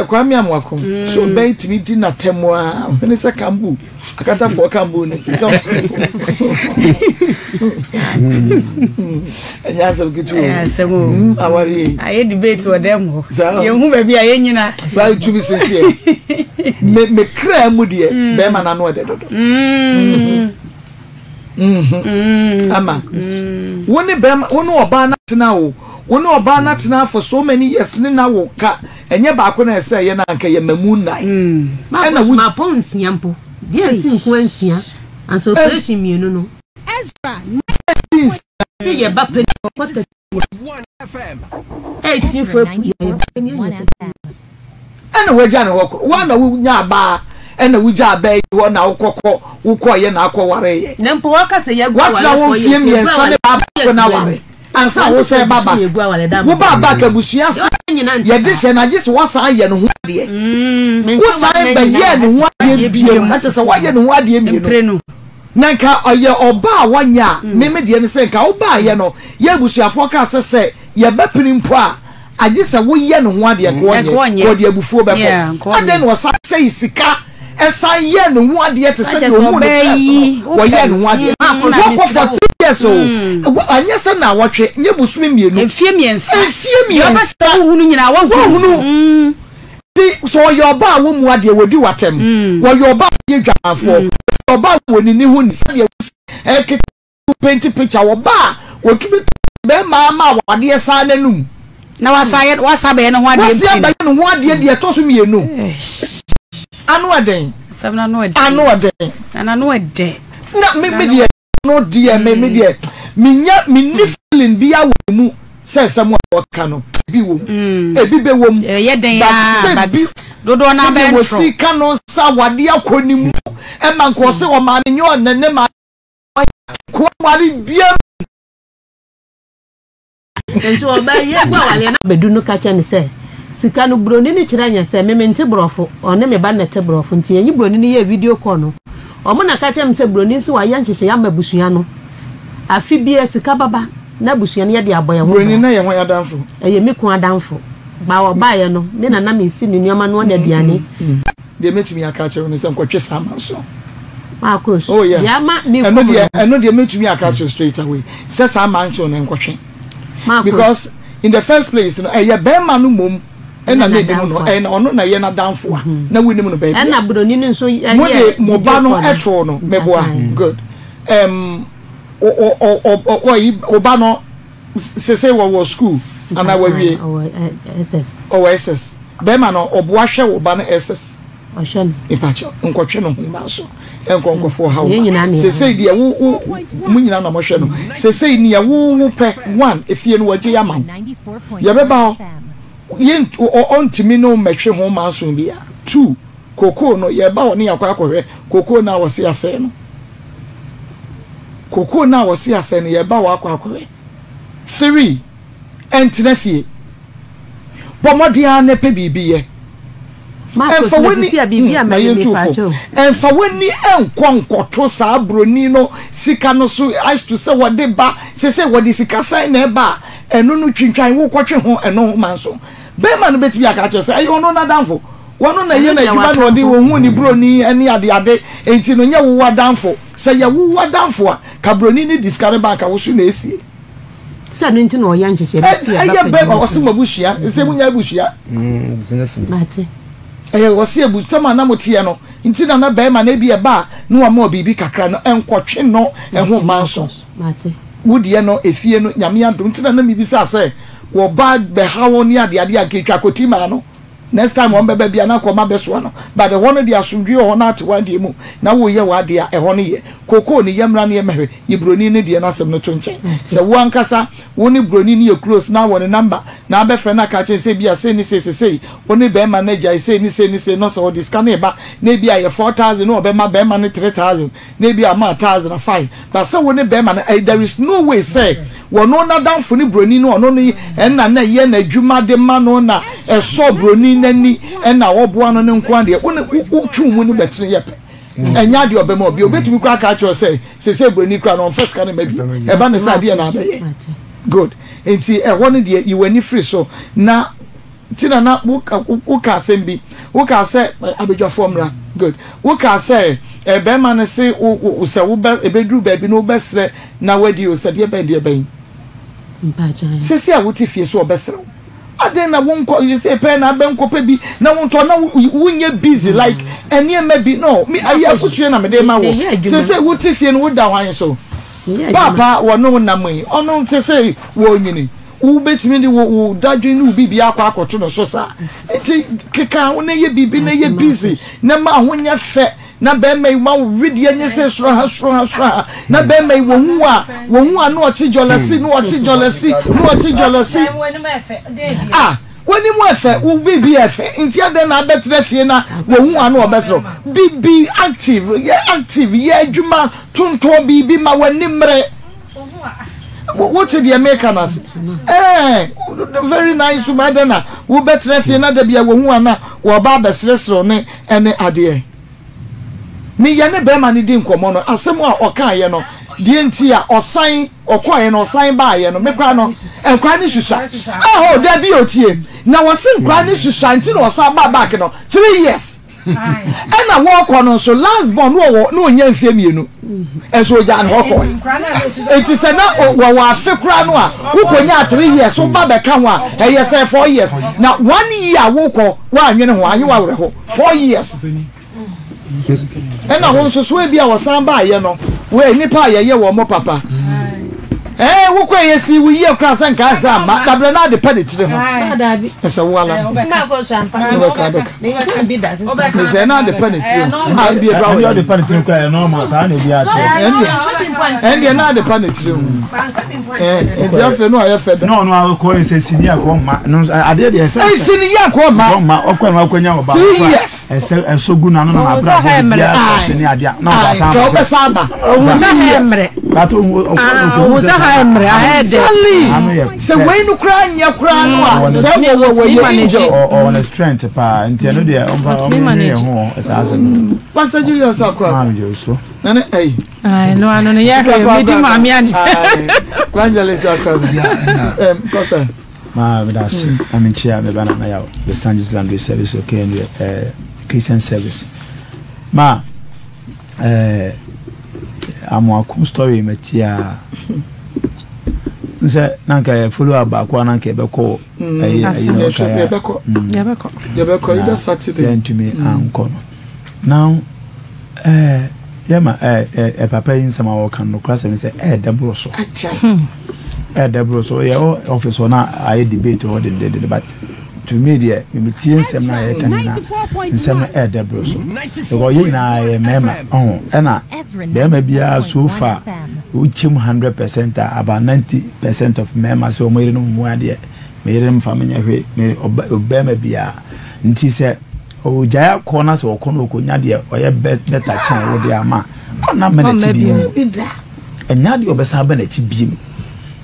kwa mi amwako so be timi di na temo a ne se kambu akata fo kambu ne so eja so gitu semo awari aye debate wo dem ho ye hu ba bia ye nyina ba tumi sese me kra mu de be ma na no de dodo ama woni be woni oba na tena o woni oba na tena for so many years ni na wo ka enye ba ko na ese ye na nka ye mamu nai na wo ma pon siampo dia nku ansia and so operation mienu no Ezra see ye ba pen 1 FM 18 for ana waja na wo wa na wo nya ba ena wuja ba ho na wokọ ye na akwọware ye nempo waka se ye gwa wachira wo fie mi ensa ne ba ko na ware ansa wo se baba wo baba ka busua se ye de se na gise wasa ye no ho ade wo sa be ye no ho ade biem na se wa ye no ho ade biem nanka oye oba wanya meme de ne se nka oba ye no ye busuafo ka se ye ba pinimpo a agise wo ye no ho ade ko de abufuo be ko ade no wasa se sika esa ye no ho ade te se yo mu wo ye no ho ade wo for 3 years o anya se na wotwe nye busumi mienu efie miensa wo hunu nyina wo hunu ti so yo ba wo mu ade wodi watem wo yo ba ye dwanafo oba woni ni hu ni se ke paint picture wo ba wo tumi be ma wade esa nanum na wasa be no ho ade wasa be no ho ade de to so mienu anu aden sabna no ade anu aden na no ade na me de no de me de minya minni feeling bia wo mu se samu aka no bi wo e bi be wo mu ye den ya dodo na be wo si kanu sa wade akoni mu e man ko se wo ma ne nyo ne ma ko mari bia ento oba ye gwa wale na bedu no ka chane se sika no broni ni kira nya se me nte brofo one me ba nete brofo nti enyi broni ni ye video call no omo na ka chem se broni nso wa ya nhyehyɛ ya mabusua no afi bia sika baba na busua no ye de aboye ho broni na ye ho ya danfo eye me ku adanfo ba wo ba ye no me na me si ni nyoma no na aduane de metumi aka kire no se nkotwe sama so Marcos ya ma me eno de metumi aka kire straight away se sama nso no nkotwe because in the first place no eye be ma no mom ena na dem no ena ono na ye na danfo na winim no baby ena broni ni nso ye mo de mo ba no eto no meboa good o ba no se wo school ana wa wie SS be ma no oboa hwe wo ba no SS o hwe ipacho nkotwe no ho so enkonkofo ha se dia wo mu nyina na mo hwe no se ni ya wo pe 1 efie no wagye ya man ya be ba yen on timi no metwe ho ma so bia 2 koko no ye ba woni yakwa akohwe koko na wo se ase no koko na wo se ase no ye ba wa akwa akohwe 3 entina fie Pomodia ne pe bibiye. Emfa woni enkonkoto saa broni no sika no so I to say what de ba say what sika sai na ba eno no twintwan wo kwotwe ho eno ho manso be ma no beti aka che say ayo no na danfo wono na ye na adwuma no de wo hu ni broni eni ade enti no nya wo wadanfo say ye wo wadanfo a ka broni ni discard bank a wo su na esie sa no enti no ya nchese be aye be ma wo se mabushia se munya bushia mate wasi ebutama na motie no nti na be ma na bi e ba no wa ma bibi kakra no enkotwe no eho manso mate wudie no efie no nyame adom nti na mi bi sa say wo ba be hawo ni ade aketwa kotima no next time on bebe bia na koma beso no but the one dey asumdwe ho na ate wan dey mu na wo ye wa de e ho no ye koko ni yemra na ye mehwe ibroni ni de na asem no tonchen se wo ankasa wo ni broni ni ye close na wo ni number na be friend na ka chen se bia se ni se wo ni be manager se ni se no so this can ba na bia ye 4000 no be ma 3000 na bia ma 1005 but se wo ni be ma there is no way say wo no na dan fo ni broni no no ni enna na ye na adwuma de ma no na e so broni nani enna wo boa no ne nko ade wo twu mu ni betire ye pe enya de obema obi obetumi kwa ka cho say se broni kra no first can maybe e ba ne sa de na be good enti e ho ne de iwani free so na tina na wo ka sembi wo ka say abedwa formula good wo ka say e be ma ne se wo se wo be ebedru ba bi no besre na wadi o se de ben sisi a wuti fie so obesre aden na wonko you say pen na benko pe bi na wonto na wunye busy like ene maybe no me ayi afutu na me dey ma wo sisi wuti fie no woda hwan so papa wono na mai ono sisi wo nyini wo betimi di wo dadwe ni bibi akwa akoto no so sa enti keka wo na ye bibi na ye busy na ma honya fe na be mai ma widi enye se sro ha na be mai wo hu a no ochi jolesi woni mo efe wo bibi efe nti ade na abetre fie na wo hu a no obesro bibi active ye adwuma tonto bibi ma wani mre what did you make us very nice umade na wo betre fie na da bia wo hu a na wo ba besresro ne ene ade mi ye ne be ma ni di nkomo no asem a oka ye no die nti a osan okoye no osan ba ye no me kwa no enkwa ni hwehwa da bi otie na wosen kwa ni hwehwa nti no osan ba back no 3 years na wo ko no so last born no nya mfie mienu enso ja no ko enti se na wo afe kura no a wo konya 3 years wo ba be ka ho a eye say 4 years na 1 year wo ko wa anwene ho anyi wa were ho 4 years ena ho so e bia wo san ba ye no we nipa ye wo mo papa wo ko ye si we ye kra san ka sa ma dabre na de penitire ho da bi esa wala ma ko san pa ni ka bi da se na de penitire a bi e bra wo de penitire ko e normal sa na bi a che na de penitire enti afa no aye fe no ko se sini akọ ma no ade de se sini akọ ma okọ na akonya oba 3 years eso gu na no na bra bo sini ade na ba san ko be saba o sa hemre bato o sa hemre ahede se we no kra nya kra no a se wo ye nje o na strength pa nti no de o ba o me ho esa Pastor Julius akwa nane no ano ne ya ka me di mami ani Evangelist akwa Costa ma that's I'm in chair me bana na ya the San Angeles Language Service okay and Christian service ma amwakum story metia nse nanka follow up akwa nanka ebeko yabeko ida Saturday then to me anko now yama papa yin sama wo kan no class me say debro so debro so ya office na I debate or the but to me there me tie nsem na ye kan na nsem debro so go ye na mema na dem bia so far uchim 100% about 90% of mema so mo yire no mu ade me yire mfamenya hwe me obema bia nti se o jaya corner so kono ko nya de oye better chan wo de ama na me na chibi enya de obesa ba na chibi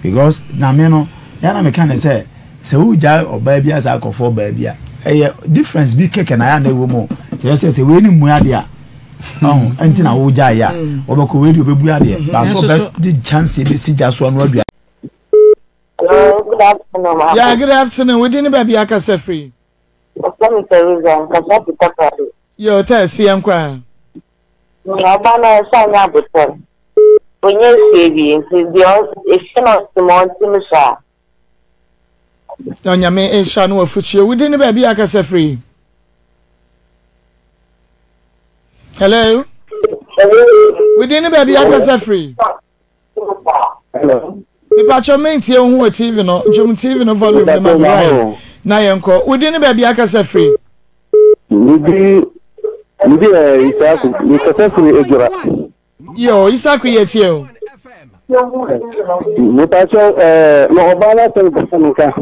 because na me no ya na me kan say se wo ja oba bia sa akofo ba bia eye difference bi keke na ya na ewo mo tere se we ni mu ade a anti na wo ja ya obako we di obebu ade ba so be the chance be si ja so no adua. Hello, good afternoon. Yeah, good afternoon. We didn't be akasa free. I'm Teresa. Kasa pitaka. Yo, tell CM kwa. Na bana sanya before. Onye sebi ndio efino simonti misha. Onya me esha no afuchie. We didn't be akasa free. Hello. We didn't be akasa free. Hello. Ipacho menti ehun TV no, jom TV no volume na ma. Na yenko, we didn't be akasa free. Nibi Isaku ejura. Yo, Isaku yetie o. Mutacho mo bala te kusanuka.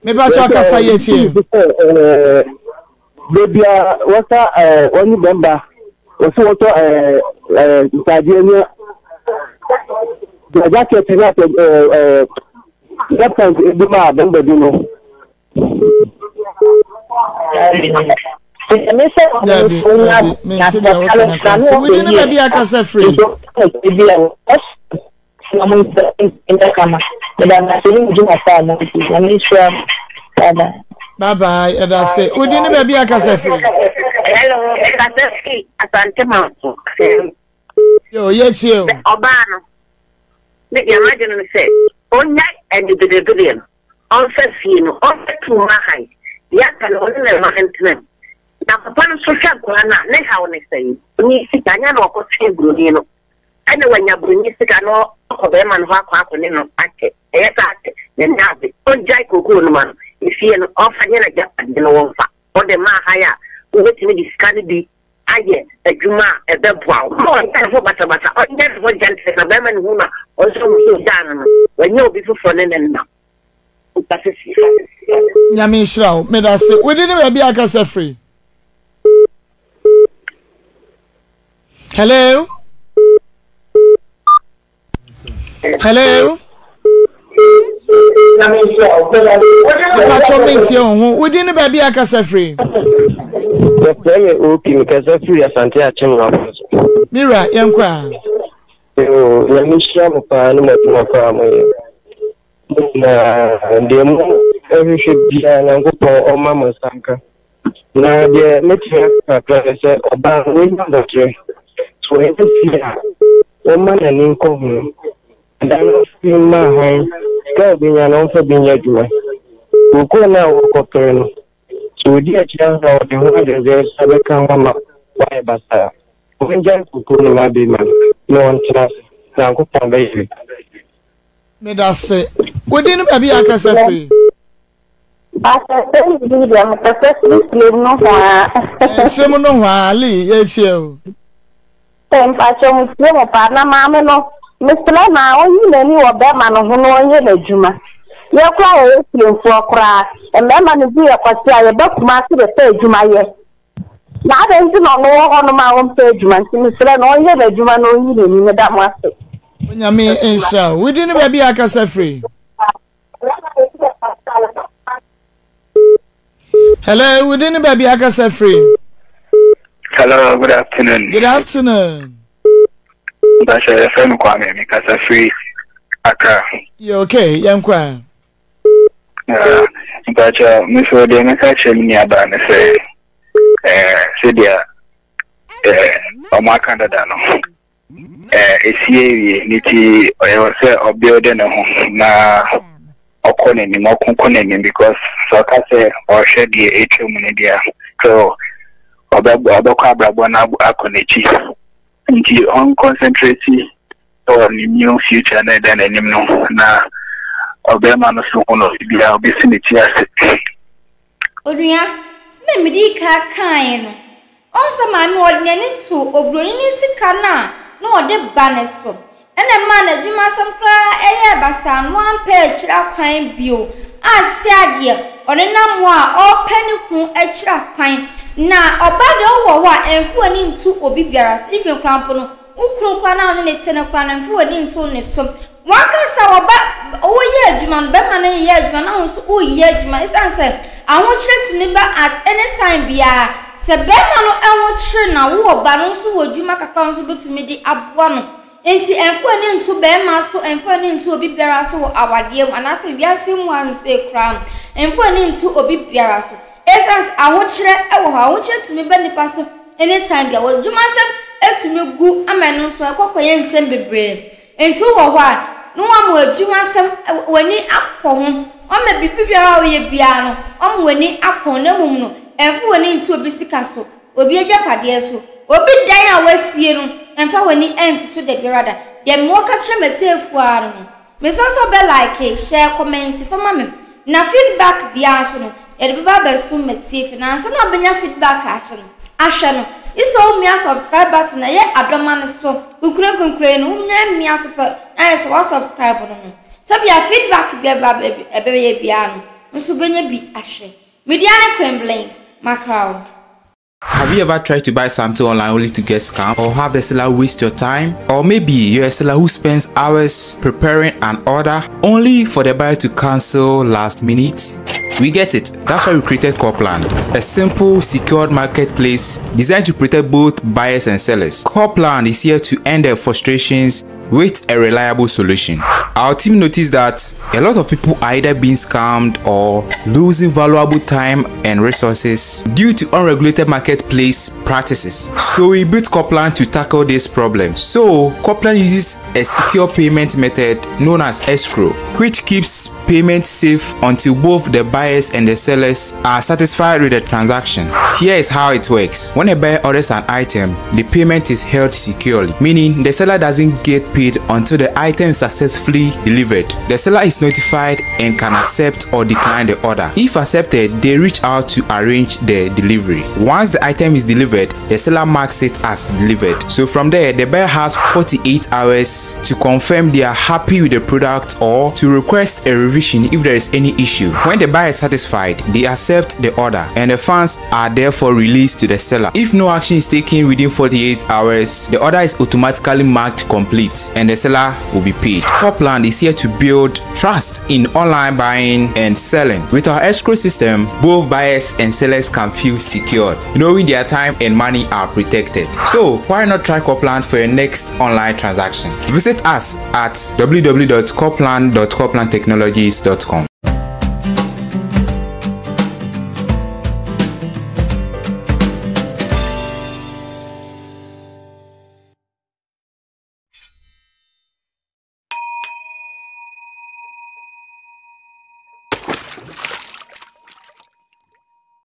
Me ba cha kasa yetie. Bebia wata oni bemba. Wato tadie the jacket is not that kind of demand bemba dino. So we didn't be akasa free. Bye bye, and I say, we didn't be akasa free. Hello, Kasafi, Asante Manso. Yo, yes, you. Obano. Make your imagine say, on night and the billion. On Fafino, on to Mahai. Yakan on the Mahantan. Now, upon social guana, let how they say, we sit and or Bruno. And when you bring it, I know of them and walk up on him. Yes, then have it. On Jaco Goodman, if you an offer a gap and no one or the Mahaya, wait me discarded the Aye, a Juma, a Bebwa. Oh, but never one gentleman, a woman who also so down when you'll be for an end now. Yami Shrow, made us say, we didn't be akasa free. Hello? Hello? We didn't be akasa free. Mira, yankwa. Let me share my pan with my demo every should be an uncle or mamma sanka. Now, the material said about window tree. So, if woman and income, and I don't feel my hand, girl being an offer being your joy. Who go now, Coperno. So, dear child, the one there's a come up. Why, Bassa? When Jan could go my baby, no one trust. Now, go on, baby. Made us say, we didn't be akasa free. Semono wali, yes, you. Temperature Muslim partner, Mamma, no, Mr. Lama, only many of them and who know you, Juma. You're quite for a cry, and then man be a pastor, a book master, the page, Juma. Now, I don't know on my own page, Mr. No, you, Juma, no, you didn't, Madame Master. When you mean, and we didn't be akasa free. Hello, we didn't be akasa free. Hello, good afternoon. Good afternoon. That's a friend Kwame, because I'm free. Accra. You okay, Yankwa? But Miss Odena catch me nearby and say, Sidia, Canada. It's here, Niti, or say, or building a home now. Okonen more component because so I say or shed the Media. So Obababwana Akonechi. Nti on concentrate on the new future and then anymore. Now Obama no so ono bia obesiniti ase. Odua, sina medi ka kan no. Onsa mami odne to obroni ni sika na ode ba ne so. Ene ma na dwuma sampra eye basa no ampa akira kwan bio ase ade one nam ho a opaniku akira kwan na obade wo ho a emfu ani ntu obi biara ife krampo no ukru pa na ne tene kwan emfu ani ntu ne so wakasa oba o ye adwuma no be ma na ye adwuma na ho so o ye adwuma isanse ahokyere tumi ba at any time bia se be ma no ahokyere na wo oba no so wo adwuma kakra so betumi di aboa no enti enfo ni ntu be ma so enfo ni ntu obi biara so wo awade mu anase wiase mu an se kram enfo ni ntu obi biara so essence ahokyere wo ha ahokyere tumi be nipa so anytime bia wo adwuma sem etumi gu amenu so ekokoye nsem bebre enti wo ho a no am adwuma sem wani akọ ho o ma bibi biara o ye bia no o wani akọ na mum no enfo wani ntu obi sika so obi agapade so obi dan a wasie no enfo wani enti so de biara de mo ka chemetefu aro no me so be like share comment fama me na feedback bia so no e de ba be so metefu na ansa na benya feedback ahwe no iso mi subscribe button na ye adoma no so kunkure no nya mi so na so subscribe no sabi a feedback bia ba ebe bia no nso benya bi ahwe media ne Queenblings Macau. Have you ever tried to buy something online only to get scammed, or have the seller waste your time? Or maybe you're a seller who spends hours preparing an order only for the buyer to cancel last minute? We get it. That's why we created Coreplan, a simple, secured marketplace designed to protect both buyers and sellers. Coreplan is here to end their frustrations with a reliable solution. Our team noticed that a lot of people are either being scammed or losing valuable time and resources due to unregulated marketplace practices. So we built Coreplan to tackle this problem. So Coreplan uses a secure payment method known as escrow, which keeps payment safe until both the buyers and the sellers are satisfied with the transaction. Here is how it works. When a buyer orders an item, the payment is held securely, meaning the seller doesn't get paid until the item is successfully delivered. The seller is notified and can accept or decline the order. If accepted, they reach out to arrange the delivery. Once the item is delivered, the seller marks it as delivered. So from there, the buyer has 48 hours to confirm they are happy with the product or to request a revision if there is any issue. When the buyer is satisfied, they accept the order and the funds are therefore released to the seller. If no action is taken within 48 hours, the order is automatically marked complete and the seller will be paid. Coreplan is here to build trust in online buying and selling. With our escrow system, both buyers and sellers can feel secured, knowing their time and money are protected. So why not try Coreplan for your next online transaction? Visit us at www.coreplan.coreplantechnologies.com.